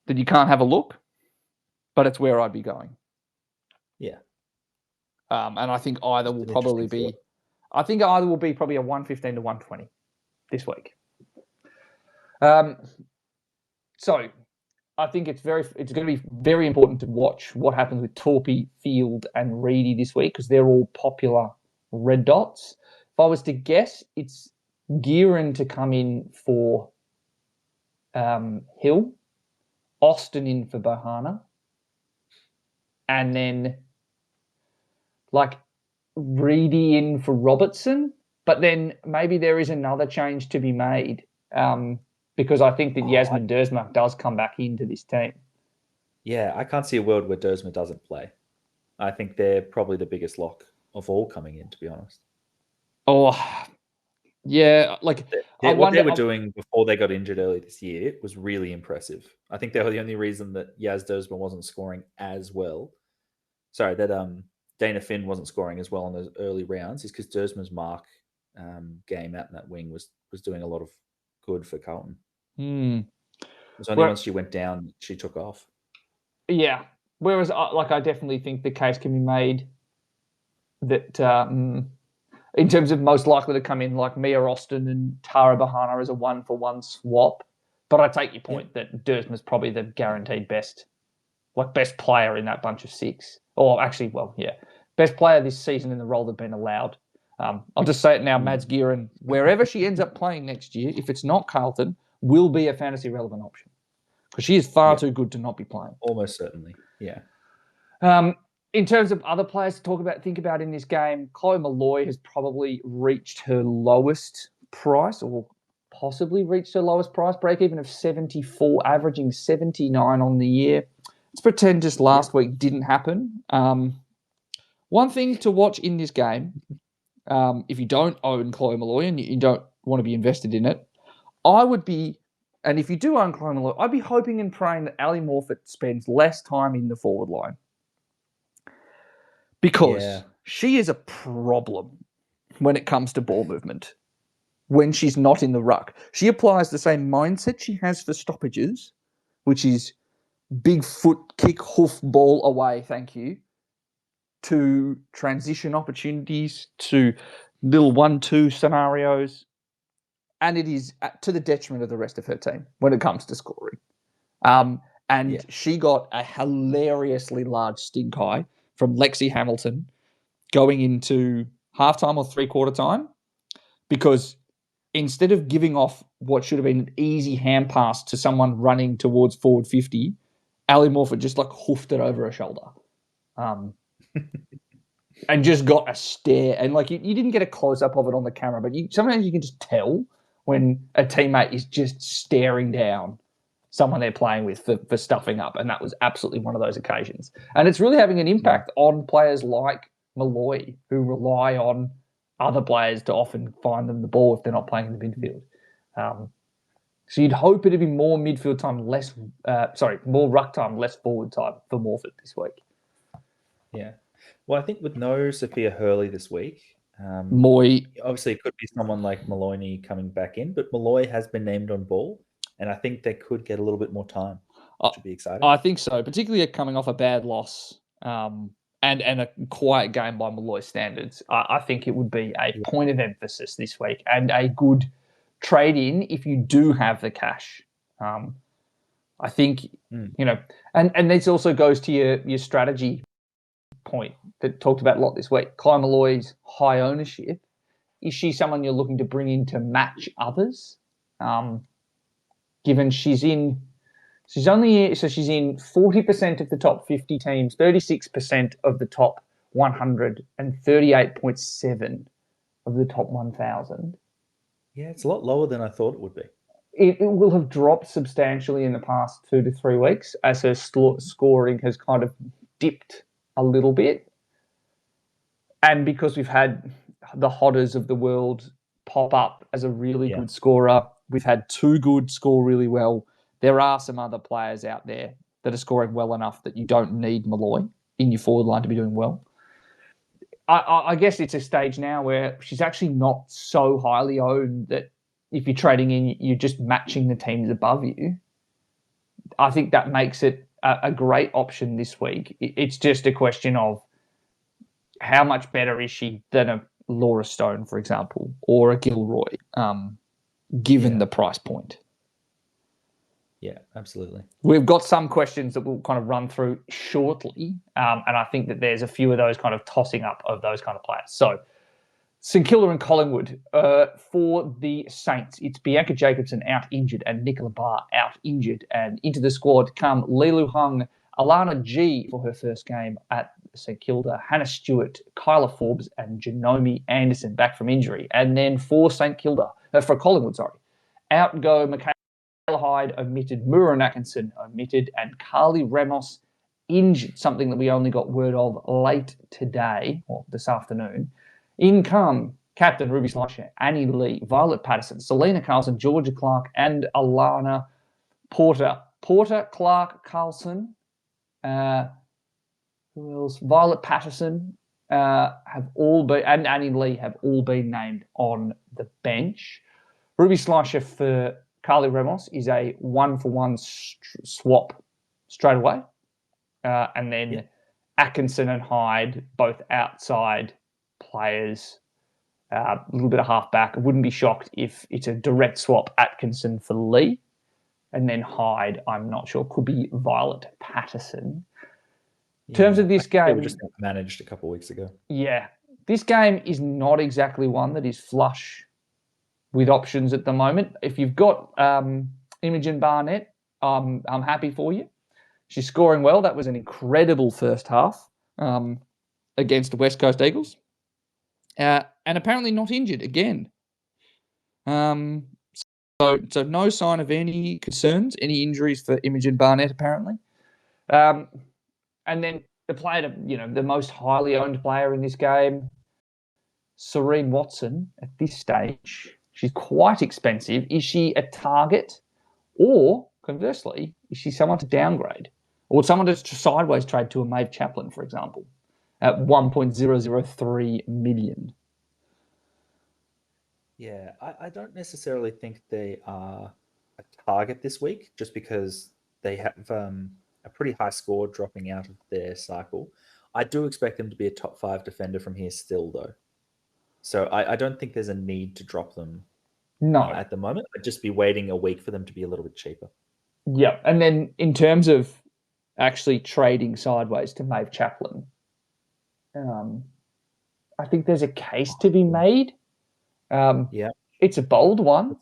that you can't have a look, but it's where I'd be going.
Yeah.
And I think either will probably be... I think either will be probably a 115 to 120 this week. So I think it's going to be very important to watch what happens with Torpy, Field, and Reedy this week, because they're all popular red dots. If I was to guess, it's Gearin to come in for Hill, Austin in for Bohana, and then Reedy in for Robertson. But then maybe there is another change to be made, because I think that Yasmin Dersma does come back into this team.
Yeah, I can't see a world where Dersma doesn't play. I think they're probably the biggest lock of all coming in, to be honest.
Oh, yeah.
What they were doing before they got injured early this year was really impressive. I think they were the only reason that Yaz Dersma wasn't scoring as well. Sorry, that Dana Finn wasn't scoring as well in those early rounds is because Dersma's mark game out in that wing was doing a lot of good for Carlton. It was only once she went down, she took off.
Yeah. Whereas, I definitely think the case can be made that in terms of most likely to come in, like Mia Austin and Tara Bohana as a 1-for-1 swap. But I take your point that Dersma's probably the guaranteed best player in that bunch of 6. Or actually, best player this season in the role they've been allowed. I'll just say it now, Mads Gearin, wherever she ends up playing next year, if it's not Carlton, will be a fantasy relevant option, because she is far too good to not be playing.
Almost certainly, yeah.
In terms of other players to think about in this game, Chloe Molloy has probably reached her lowest price, or possibly reached her lowest price, break even of 74, averaging 79 on the year. Let's pretend just last week didn't happen. One thing to watch in this game, if you don't own Chloe Molloy and you don't want to be invested in it, and if you do own Chloe Molloy, I'd be hoping and praying that Ali Morfitt spends less time in the forward line, because she is a problem when it comes to ball movement. When she's not in the ruck, she applies the same mindset she has for stoppages, which is big foot kick, hoof, ball away, thank you, to transition opportunities, to little 1-2 scenarios, and it is to the detriment of the rest of her team when it comes to scoring. She got a hilariously large stink eye from Lexi Hamilton going into halftime or three-quarter time, because instead of giving off what should have been an easy hand pass to someone running towards forward 50, Ali Morfitt just hoofed it over her shoulder. And just got a stare. And you didn't get a close-up of it on the camera, but sometimes you can just tell when a teammate is just staring down someone they're playing with for stuffing up. And that was absolutely one of those occasions. And it's really having an impact on players like Molloy, who rely on other players to often find them the ball if they're not playing in the midfield. So you'd hope it'd be more midfield time, more ruck time, less forward time for Morford this week.
Yeah. Well, I think with no Sophia Hurley this week,
Moy,
obviously it could be someone like Maloney coming back in, but Malloy has been named on ball, and I think they could get a little bit more time, which would be exciting.
I think so, particularly coming off a bad loss and a quiet game by Malloy standards. I think it would be a point of emphasis this week and a good trade-in if you do have the cash. I think, and this also goes to your strategy point that talked about a lot this week. Kai Malloy's high ownership. Is she someone you're looking to bring in to match others? Given she's in 40% of the top 50 teams, 36% of the top 100, and 38.7 of the top 1,000.
Yeah, it's a lot lower than I thought it would be.
It will have dropped substantially in the past 2 to 3 weeks as her scoring has kind of dipped a little bit. And because we've had the Hodders of the world pop up as a really good scorer, we've had Too Good score really well. There are some other players out there that are scoring well enough that you don't need Malloy in your forward line to be doing well. I guess it's a stage now where she's actually not so highly owned that if you're trading in, you're just matching the teams above you. I think that makes it a great option this week. It's just a question of how much better is she than a Laura Stone, for example, or a Gilroy, given the price point.
Yeah, absolutely.
We've got some questions that we'll kind of run through shortly, and I think that there's a few of those kind of tossing up of those kind of players. So St Kilda and Collingwood. For the Saints, it's Bianca Jacobson out injured and Nicola Barr out injured. And into the squad come Lilu Hung, Alana G for her first game at St Kilda, Hannah Stewart, Kyla Forbes, and Janome Anderson back from injury. And then for Collingwood, out go Michaela Hyde omitted, Muran Atkinson omitted, and Carly Ramos injured, something that we only got word of late today, or this afternoon. In come Captain Ruby Slusher, Annie Lee, Violet Patterson, Selena Carlson, Georgia Clark, and Alana Porter. Porter, Clark, Carlson, who else? Violet Patterson have all been, and Annie Lee have all been named on the bench. Ruby Slusher for Carly Ramos is a 1-for-1 swap straight away. And then Atkinson and Hyde, both outside players, a little bit of half-back. I wouldn't be shocked if it's a direct swap Atkinson for Lee. And then Hyde, I'm not sure, could be Violet Patterson. In terms of this game...
They were just managed a couple of weeks ago.
Yeah. This game is not exactly one that is flush with options at the moment. If you've got Imogen Barnett, I'm happy for you. She's scoring well. That was an incredible first half against the West Coast Eagles. And apparently not injured again. So no sign of any concerns, any injuries for Imogen Barnett, apparently. And then the player, the most highly owned player in this game, Serene Watson, at this stage, she's quite expensive. Is she a target? Or, conversely, is she someone to downgrade? Or someone to sideways trade to a Maeve Chaplin, for example, at 1.003 million?
Yeah, I don't necessarily think they are a target this week just because they have a pretty high score dropping out of their cycle. I do expect them to be a top 5 defender from here still, though. So I don't think there's a need to drop them at the moment. I'd just be waiting a week for them to be a little bit cheaper.
Yeah, and then in terms of actually trading sideways to Maeve Chaplin, I think there's a case to be made. It's a bold one.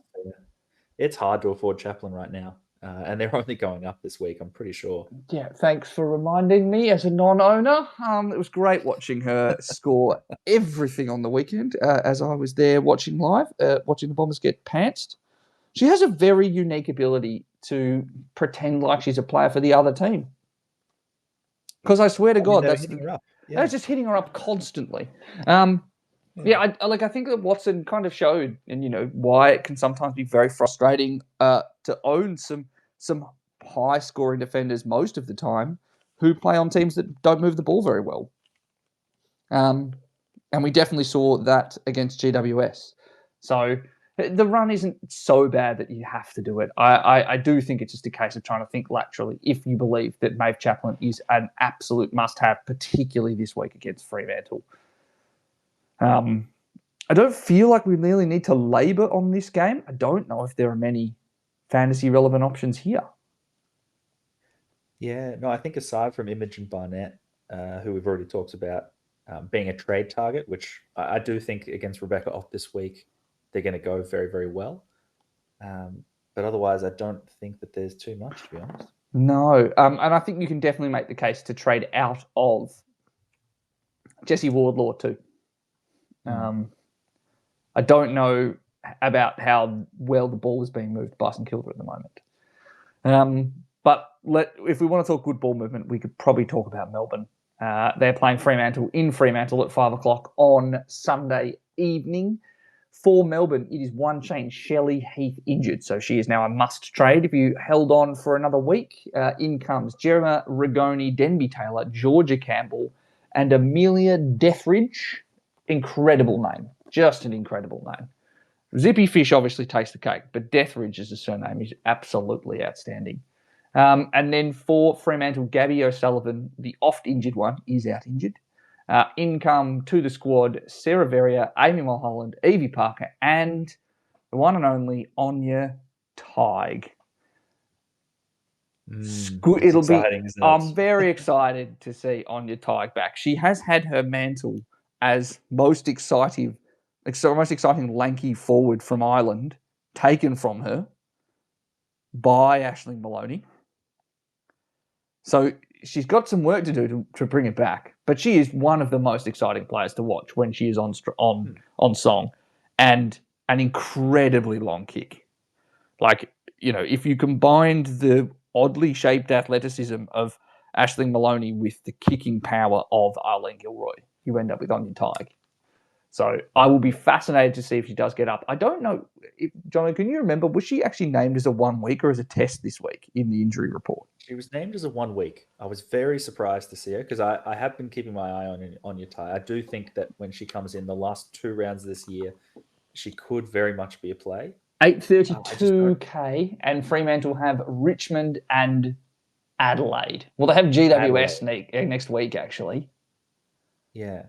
It's hard to afford Chaplin right now, and they're only going up this week, I'm pretty sure.
Yeah, thanks for reminding me as a non-owner. It was great watching her score everything on the weekend as I was there watching live, watching the Bombers get pantsed. She has a very unique ability to pretend like she's a player for the other team. Because I swear to God, that's just hitting her up constantly. Yeah, I think that Watson kind of showed, and why it can sometimes be very frustrating to own some high scoring defenders most of the time who play on teams that don't move the ball very well. And we definitely saw that against GWS. So the run isn't so bad that you have to do it. I do think it's just a case of trying to think laterally if you believe that Maeve Chaplin is an absolute must-have, particularly this week against Fremantle. I don't feel like we really need to labour on this game. I don't know if there are many fantasy-relevant options here.
Yeah, no, I think aside from Imogen Barnett, who we've already talked about, being a trade target, which I do think against Rebecca off this week, they're going to go very, very well. But otherwise, I don't think that there's too much, to be honest.
No, and I think you can definitely make the case to trade out of Jessie Wardlaw too. I don't know about how well the ball is being moved by St Kilda at the moment. But if we want to talk good ball movement, we could probably talk about Melbourne. They're playing Fremantle in Fremantle at 5 o'clock on Sunday evening. For Melbourne, it is one change. Shelley Heath injured, so she is now a must trade. If you held on for another week, in comes Jerema Rigoni, Denby Taylor, Georgia Campbell, and Amelia Dethridge. Incredible name. Just an incredible name. Zippy Fish obviously takes the cake, but Dethridge as a surname is absolutely outstanding. And then for Fremantle, Gabby O'Sullivan, the oft-injured one, is out-injured. In come to the squad Sarah Verrier, Amy Mulholland, Evie Parker, and the one and only Anya Tighe. It'll be. I'm very excited to see Anya Tighe back. She has had her mantle as most exciting lanky forward from Ireland taken from her by Aisling Maloney. So she's got some work to do to bring it back, but she is one of the most exciting players to watch when she is on song, and an incredibly long kick. Like, if you combined the oddly shaped athleticism of Aisling Maloney with the kicking power of Arlene Gilroy, you end up with Anya Tighe. So I will be fascinated to see if she does get up. I don't know, John, can you remember, was she actually named as a 1 week or as a test this week in the injury report?
She was named as a 1 week. I was very surprised to see her because I have been keeping my eye on Anya Tighe. I do think that when she comes in the last 2 rounds of this year, she could very much be a play.
8:32K, and Fremantle have Richmond and Adelaide. Well, they have GWS next week, actually.
Yeah.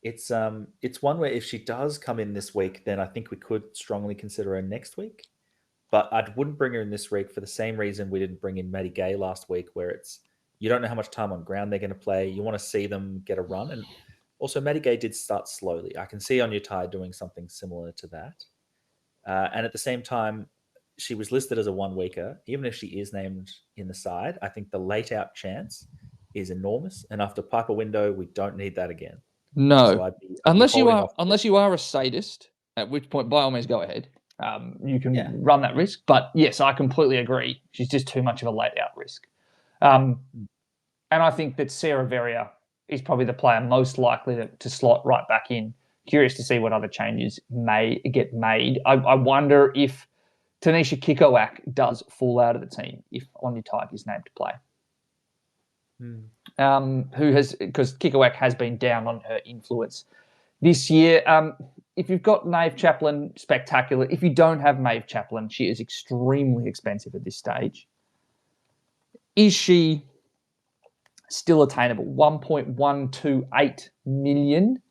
It's one where if she does come in this week, then I think we could strongly consider her next week. But I wouldn't bring her in this week for the same reason we didn't bring in Maddie Gay last week, where you don't know how much time on ground they're going to play. You want to see them get a run. And also, Maddie Gay did start slowly. I can see Anya Tighe doing something similar to that. And at the same time, she was listed as a 1 weeker. Even if she is named in the side, I think the late out chance is enormous. And after Piper Window, we don't need that again.
No, so unless you are a sadist, at which point, by all means, go ahead. You can run that risk. But yes, I completely agree. She's just too much of a late out risk. And I think that Sarah Verrier is probably the player most likely to slot right back in. Curious to see what other changes may get made. I wonder if Tanisha Kikowak does fall out of the team if Anya Tighe is named to play. Because Kikowak has been down on her influence this year. If you've got Maeve Chaplin, spectacular. If you don't have Maeve Chaplin, she is extremely expensive at this stage. Is she still attainable? 1.128 million.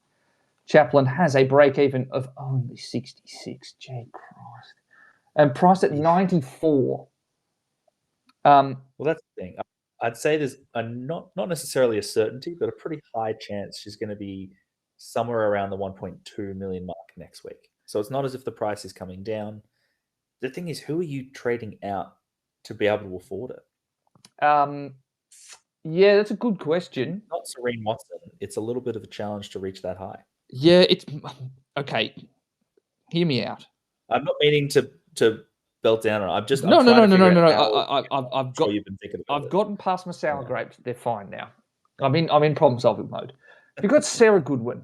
Chaplin has a break-even of only 66. Gee Christ. And priced at 94.
Well, that's the thing. I'd say there's not necessarily a certainty, but a pretty high chance she's going to be somewhere around the 1.2 million mark next week. So it's not as if the price is coming down. The thing is, who are you trading out to be able to afford it?
Yeah, that's a good question.
Not Serene Watson. It's a little bit of a challenge to reach that high.
Yeah, it's okay. Hear me out.
I'm not meaning to belt down on it. I've just
no. I've got.
You've been thinking about
I've gotten past my sour grapes. They're fine now. I'm in problem solving mode. You've got Sarah Goodwin.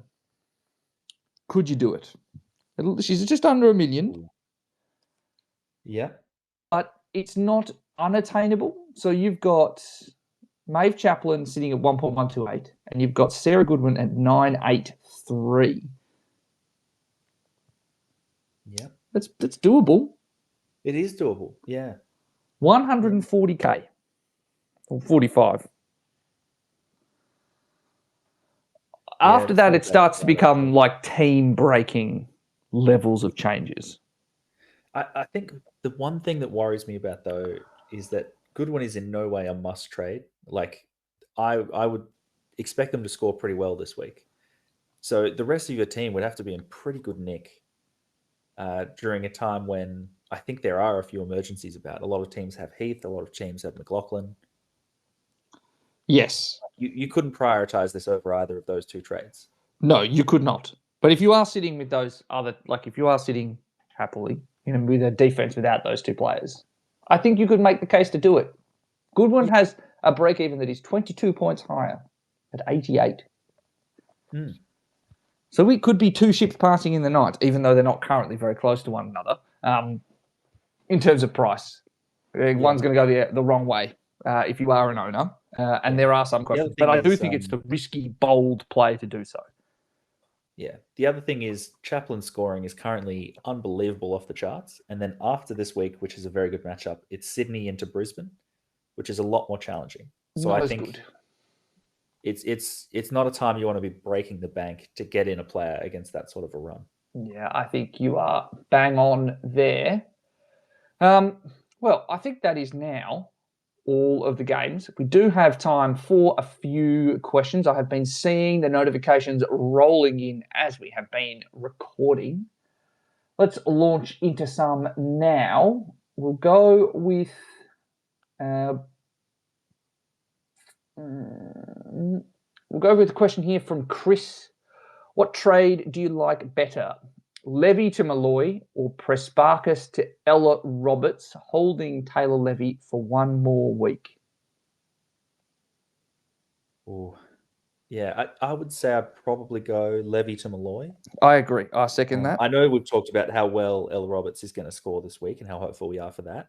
Could you do it? She's just under $1 million.
Yeah.
But it's not unattainable. So you've got Maeve Chaplin sitting at 1.128, and you've got Sarah Goodwin at 983.
Yeah.
That's doable.
It is doable. Yeah.
140K or 45. After that, it starts to become like team-breaking levels of changes.
I think the one thing that worries me about, though, is that Goodwin is in no way a must trade. Like, I would expect them to score pretty well this week. So the rest of your team would have to be in pretty good nick during a time when I think there are a few emergencies about. A lot of teams have Heath, a lot of teams have McLaughlin.
Yes.
You couldn't prioritize this over either of those two trades.
No, you could not. But if you are sitting with those other, like if you are sitting happily, with a defense without those two players, I think you could make the case to do it. Goodwin has a break even that is 22 points higher at 88. So we could be two ships passing in the night, even though they're not currently very close to one another in terms of price. One's going to go the wrong way if you are an owner, and there are some questions. But I do think it's the risky, bold play to do so.
Yeah. The other thing is Chaplin's scoring is currently unbelievable off the charts. And then after this week, which is a very good matchup, it's Sydney into Brisbane, which is a lot more challenging. So I think it's not a time you want to be breaking the bank to get in a player against that sort of a run.
Yeah, I think you are bang on there. Well, I think that is now all of the games. We do have time for a few questions. I have been seeing the notifications rolling in as we have been recording. Let's launch into some now. We'll go with a question here from Chris. What trade do you like better? Levy to Malloy or Prespakis to Ella Roberts, holding Taylor Levy for one more week?
Oh, yeah. I would say I'd probably go Levy to Malloy.
I agree. I second that.
I know we've talked about how well Ella Roberts is going to score this week and how hopeful we are for that.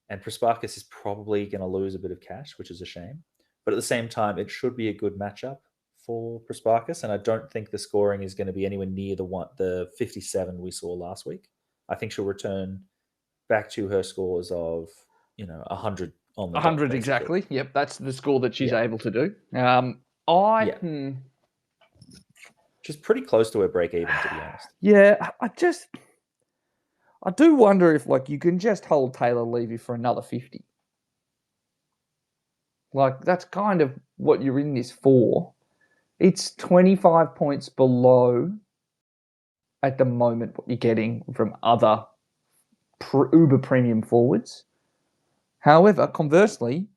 And Prespakis is probably going to lose a bit of cash, which is a shame. But at the same time, it should be a good matchup for Prespakis, and I don't think the scoring is going to be anywhere near the 57 we saw last week. I think she'll return back to her scores of 100 on the
100 exactly. Yep, that's the score that she's able to do.
She's pretty close to her break even, to be honest.
Yeah, I do wonder if you can just hold Taylor Levy for another 50. That's kind of what you're in this for. It's 25 points below at the moment what you're getting from other uber premium forwards. However, conversely,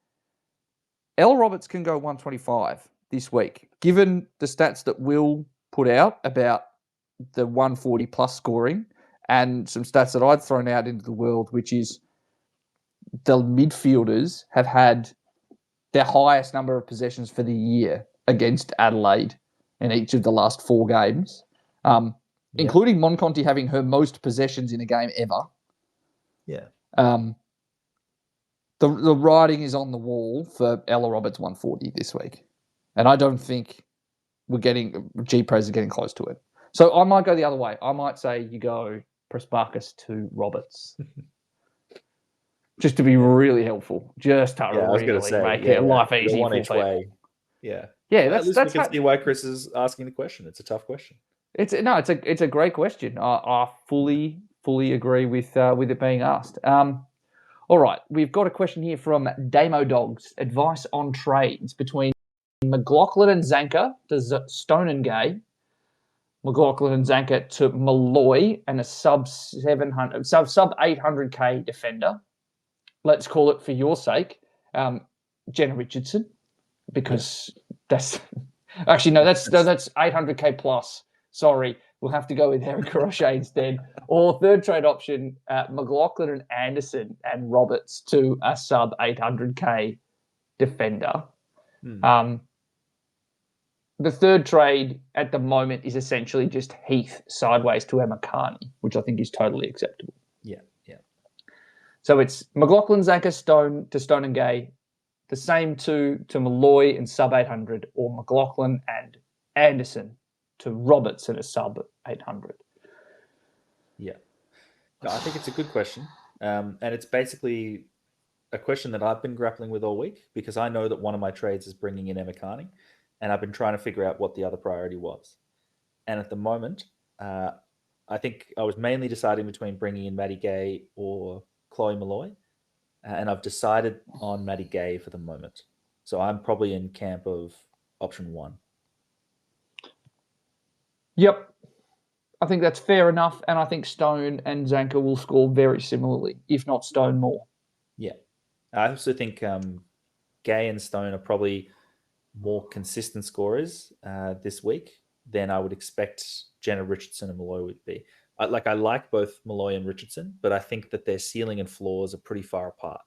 Ella Roberts can go 125 this week, given the stats that Will put out about the 140 plus scoring and some stats that I'd thrown out into the world, which is the midfielders have had their highest number of possessions for the year against Adelaide in each of the last 4 games, including Monconti having her most possessions in a game ever.
Yeah.
The writing is on the wall for Ella Roberts 140 this week. And I don't think G-Pres are getting close to it. So I might go the other way. I might say you go Prespakis to Roberts. Just to be really helpful. Just to really make it life easy for people.
Yeah.
Yeah,
at least we can see why Chris is asking the question. It's a tough question.
It's a great question. I fully agree with it being asked. All right, we've got a question here from Damo Dogs. Advice on trades between McLaughlin and Zanker to Stone and Gay, McLaughlin and Zanker to Malloy, and a sub 800k defender. Let's call it, for your sake, Jenna Richardson, because that's actually no, that's 800k plus. Sorry, we'll have to go with Erica Roche instead. Or third trade option, McLaughlin and Anderson and Roberts to a sub 800k defender. the third trade at the moment is essentially just Heath sideways to Emma Carney, which I think is totally acceptable.
Yeah, yeah.
So it's McLaughlin, Zanker, Stone to Stone and Gay, the same two to Malloy and sub 800, or McLaughlin and Anderson to Roberts at a sub 800.
Yeah. No, I think it's a good question. And it's basically a question that I've been grappling with all week because I know that one of my trades is bringing in Emma Carney, and I've been trying to figure out what the other priority was. And at the moment, I think I was mainly deciding between bringing in Maddie Gay or Chloe Malloy, and I've decided on Maddie Gay for the moment. So I'm probably in camp of option one.
Yep. I think that's fair enough, and I think Stone and Zanker will score very similarly, if not Stone more.
Yeah. I also think Gay and Stone are probably more consistent scorers this week than I would expect Jenna Richardson and Malloy would be. I like both Malloy and Richardson, but I think that their ceiling and floors are pretty far apart.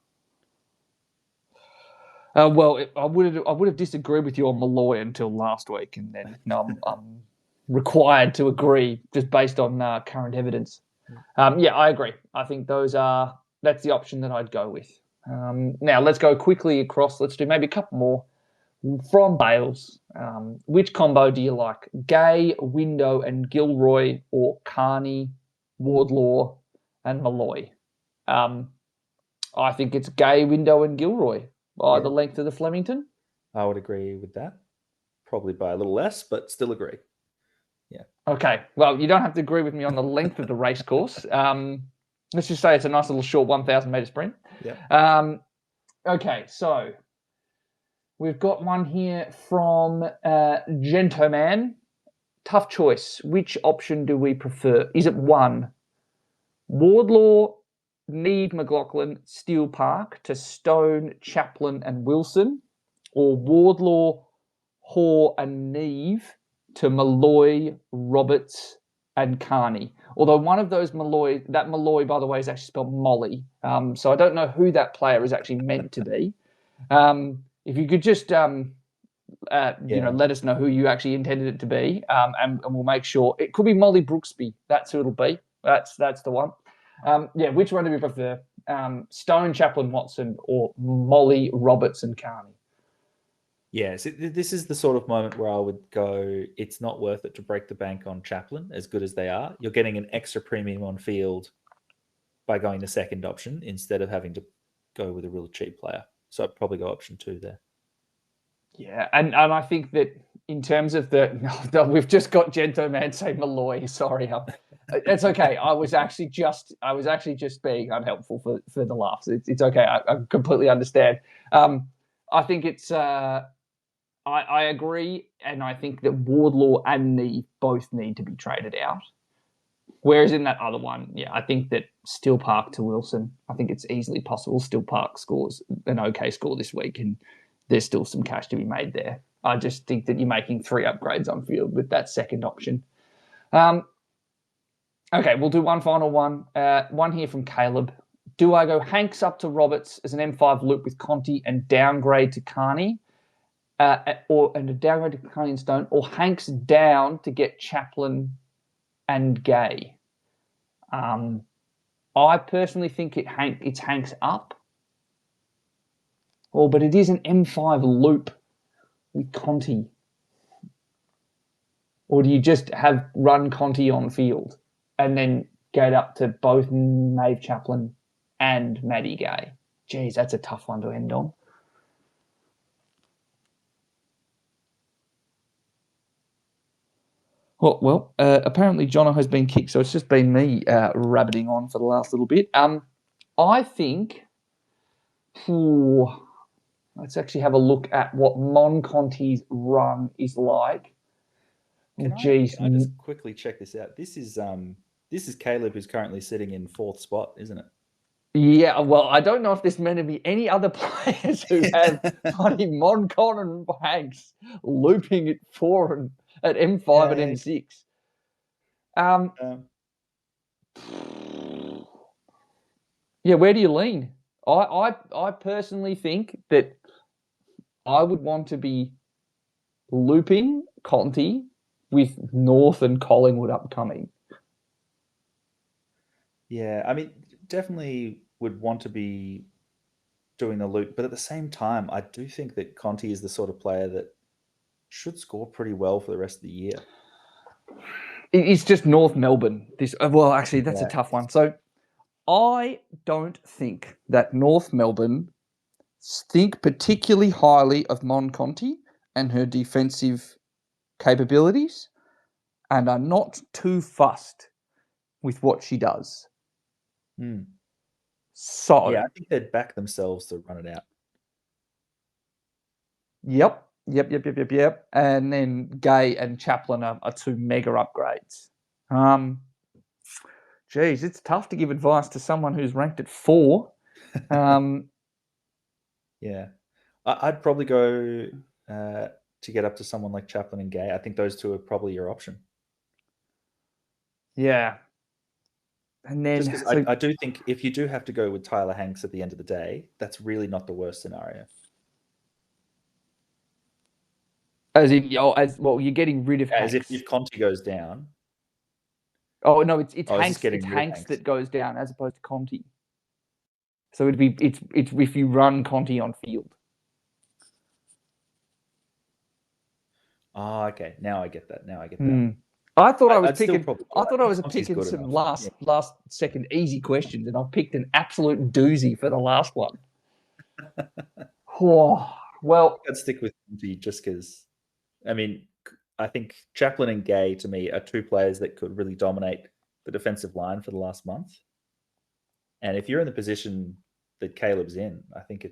I would have disagreed with you on Malloy until last week, and then I'm required to agree just based on current evidence. Yeah, I agree. I think that's the option that I'd go with. Now let's go quickly across. Let's do maybe a couple more from Bales. Which combo do you like? Gay, Window, and Gilroy, or Carney, Wardlaw, and Malloy? I think it's Gay, Window, and Gilroy by the length of the Flemington.
I would agree with that. Probably by a little less, but still agree. Yeah.
Okay. Well, you don't have to agree with me on the length of the race course. Let's just say it's a nice little short 1,000 metre sprint.
Yeah.
Okay, so we've got one here from Gentleman. Tough choice. Which option do we prefer? Is it one, Wardlaw, Neve, McLaughlin, Steele Park to Stone, Chaplin, and Wilson, or Wardlaw, Hoare, and Neve to Malloy, Roberts, and Carney? Although one of those Malloy, that Malloy, by the way, is actually spelled Molly. So I don't know who that player is actually meant to be. If you could just, let us know who you actually intended it to be, and we'll make sure. It could be Molly Brooksby. That's who it'll be. That's the one. Which one do we prefer? Stone, Chaplin, Watson, or Molly, Roberts, and Carney?
Yes, this is the sort of moment where I would go, it's not worth it to break the bank on Chaplin, as good as they are. You're getting an extra premium on field by going the second option instead of having to go with a really cheap player. So I'd probably go option two there.
Yeah, and I think that in terms of we've just got Gentleman say Malloy. Sorry, it's okay. I was actually just being unhelpful for the laughs. It's okay. I completely understand. I think it's. I agree, and I think that Wardlaw and Neve both need to be traded out. Whereas in that other one, I think that Steele Park to Wilson, I think it's easily possible. Steele Park scores an okay score this week, and there's still some cash to be made there. I just think that you're making 3 upgrades on field with that second option. Okay, we'll do one final one. One here from Caleb. Do I go Hanks up to Roberts as an M5 loop with Conti and downgrade to Carney? And a downgrade to Carney and Stone, or Hanks down to get Chaplin and Gay? I personally think it's Hanks up. But it is an M5 loop with Conti. Or do you just run Conti on field and then get up to both Maeve Chaplin and Maddie Gay? Geez, that's a tough one to end on. Well, apparently Jono has been kicked, so it's just been me rabbiting on for the last little bit. I think, let's actually have a look at what Mon Conti's run is like.
Can I just quickly check this out? This is Caleb, who's currently sitting in 4th spot, isn't it?
Yeah, well, I don't know if there's meant to be any other players who have bloody Moncon and Hanks looping at 4 and at M5 and M6. Where do you lean? I personally think that I would want to be looping Conti with North and Collingwood upcoming.
Yeah, I mean, definitely would want to be doing the loop, but at the same time, I do think that Conti is the sort of player that should score pretty well for the rest of the year.
It's just North Melbourne. Actually, that's a tough one. So I don't think that North Melbourne think particularly highly of Mon Conti and her defensive capabilities and are not too fussed with what she does. So
yeah, I think they'd back themselves to run it out.
Yep. And then Gay and Chaplin are two mega upgrades. Geez, it's tough to give advice to someone who's ranked at 4.
Yeah, I'd probably go to get up to someone like Chaplin and Gay. I think those two are probably your option.
Yeah. And then
just because I do think if you do have to go with Tyler Hanks at the end of the day, that's really not the worst scenario.
As you're getting rid of Hanks.
As if Conti goes down.
Oh no, it's Hanks. It's Hanks that goes down as opposed to Conti. So it's if you run Conti on field.
Oh, okay. Now I get that.
I thought I was picking some last second easy questions, and I've picked an absolute doozy for the last one. Well,
I'd stick with Conti just because. I mean, I think Chaplin and Gay to me are two players that could really dominate the defensive line for the last month. And if you're in the position that Caleb's in, I think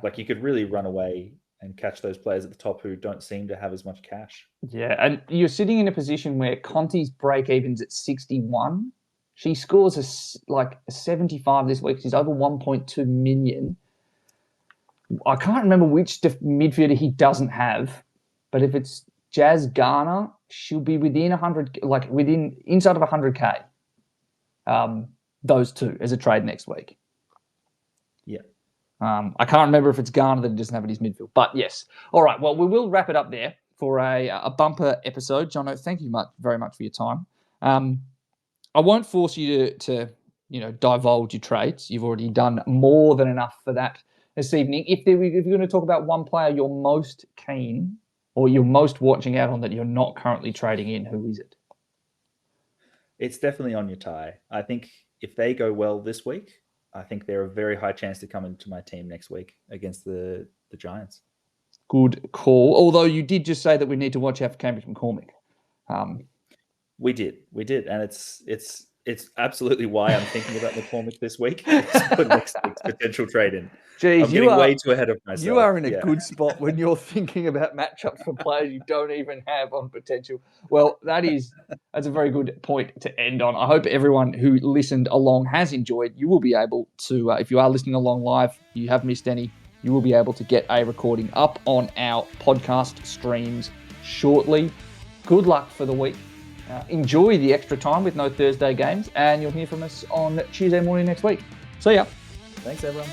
like you could really run away and catch those players at the top who don't seem to have as much cash.
Yeah, and you're sitting in a position where Conti's break-even's at 61. She scores a 75 this week. She's over 1.2 million. I can't remember which midfielder he doesn't have, but if it's Jazz Garner, she'll be within 100, inside of 100K. Those two as a trade next week.
Yeah.
I can't remember if it's Garner that doesn't have in his midfield, but yes. All right, well, we will wrap it up there for a bumper episode. Jono, thank you very much for your time. I won't force you to divulge your trades. You've already done more than enough for that this evening. If you're going to talk about one player you're most keen or you're most watching out on that you're not currently trading in, who is it?
It's definitely Anya Tai. I think if they go well this week, I think they're a very high chance to come into my team next week against the Giants.
Good call. Although you did just say that we need to watch out for Cambridge McCormick.
We did, and it's absolutely why I'm thinking about McCormick this week. For next week's potential trade in.
Geez,
I'm getting way too ahead of myself.
You are in a good spot when you're thinking about matchups for players you don't even have on potential. Well, that's a very good point to end on. I hope everyone who listened along has enjoyed. You will be able to, if you are listening along live, you have missed any, you will be able to get a recording up on our podcast streams shortly. Good luck for the week. Enjoy the extra time with no Thursday games, and you'll hear from us on Tuesday morning next week. See ya.
Thanks, everyone.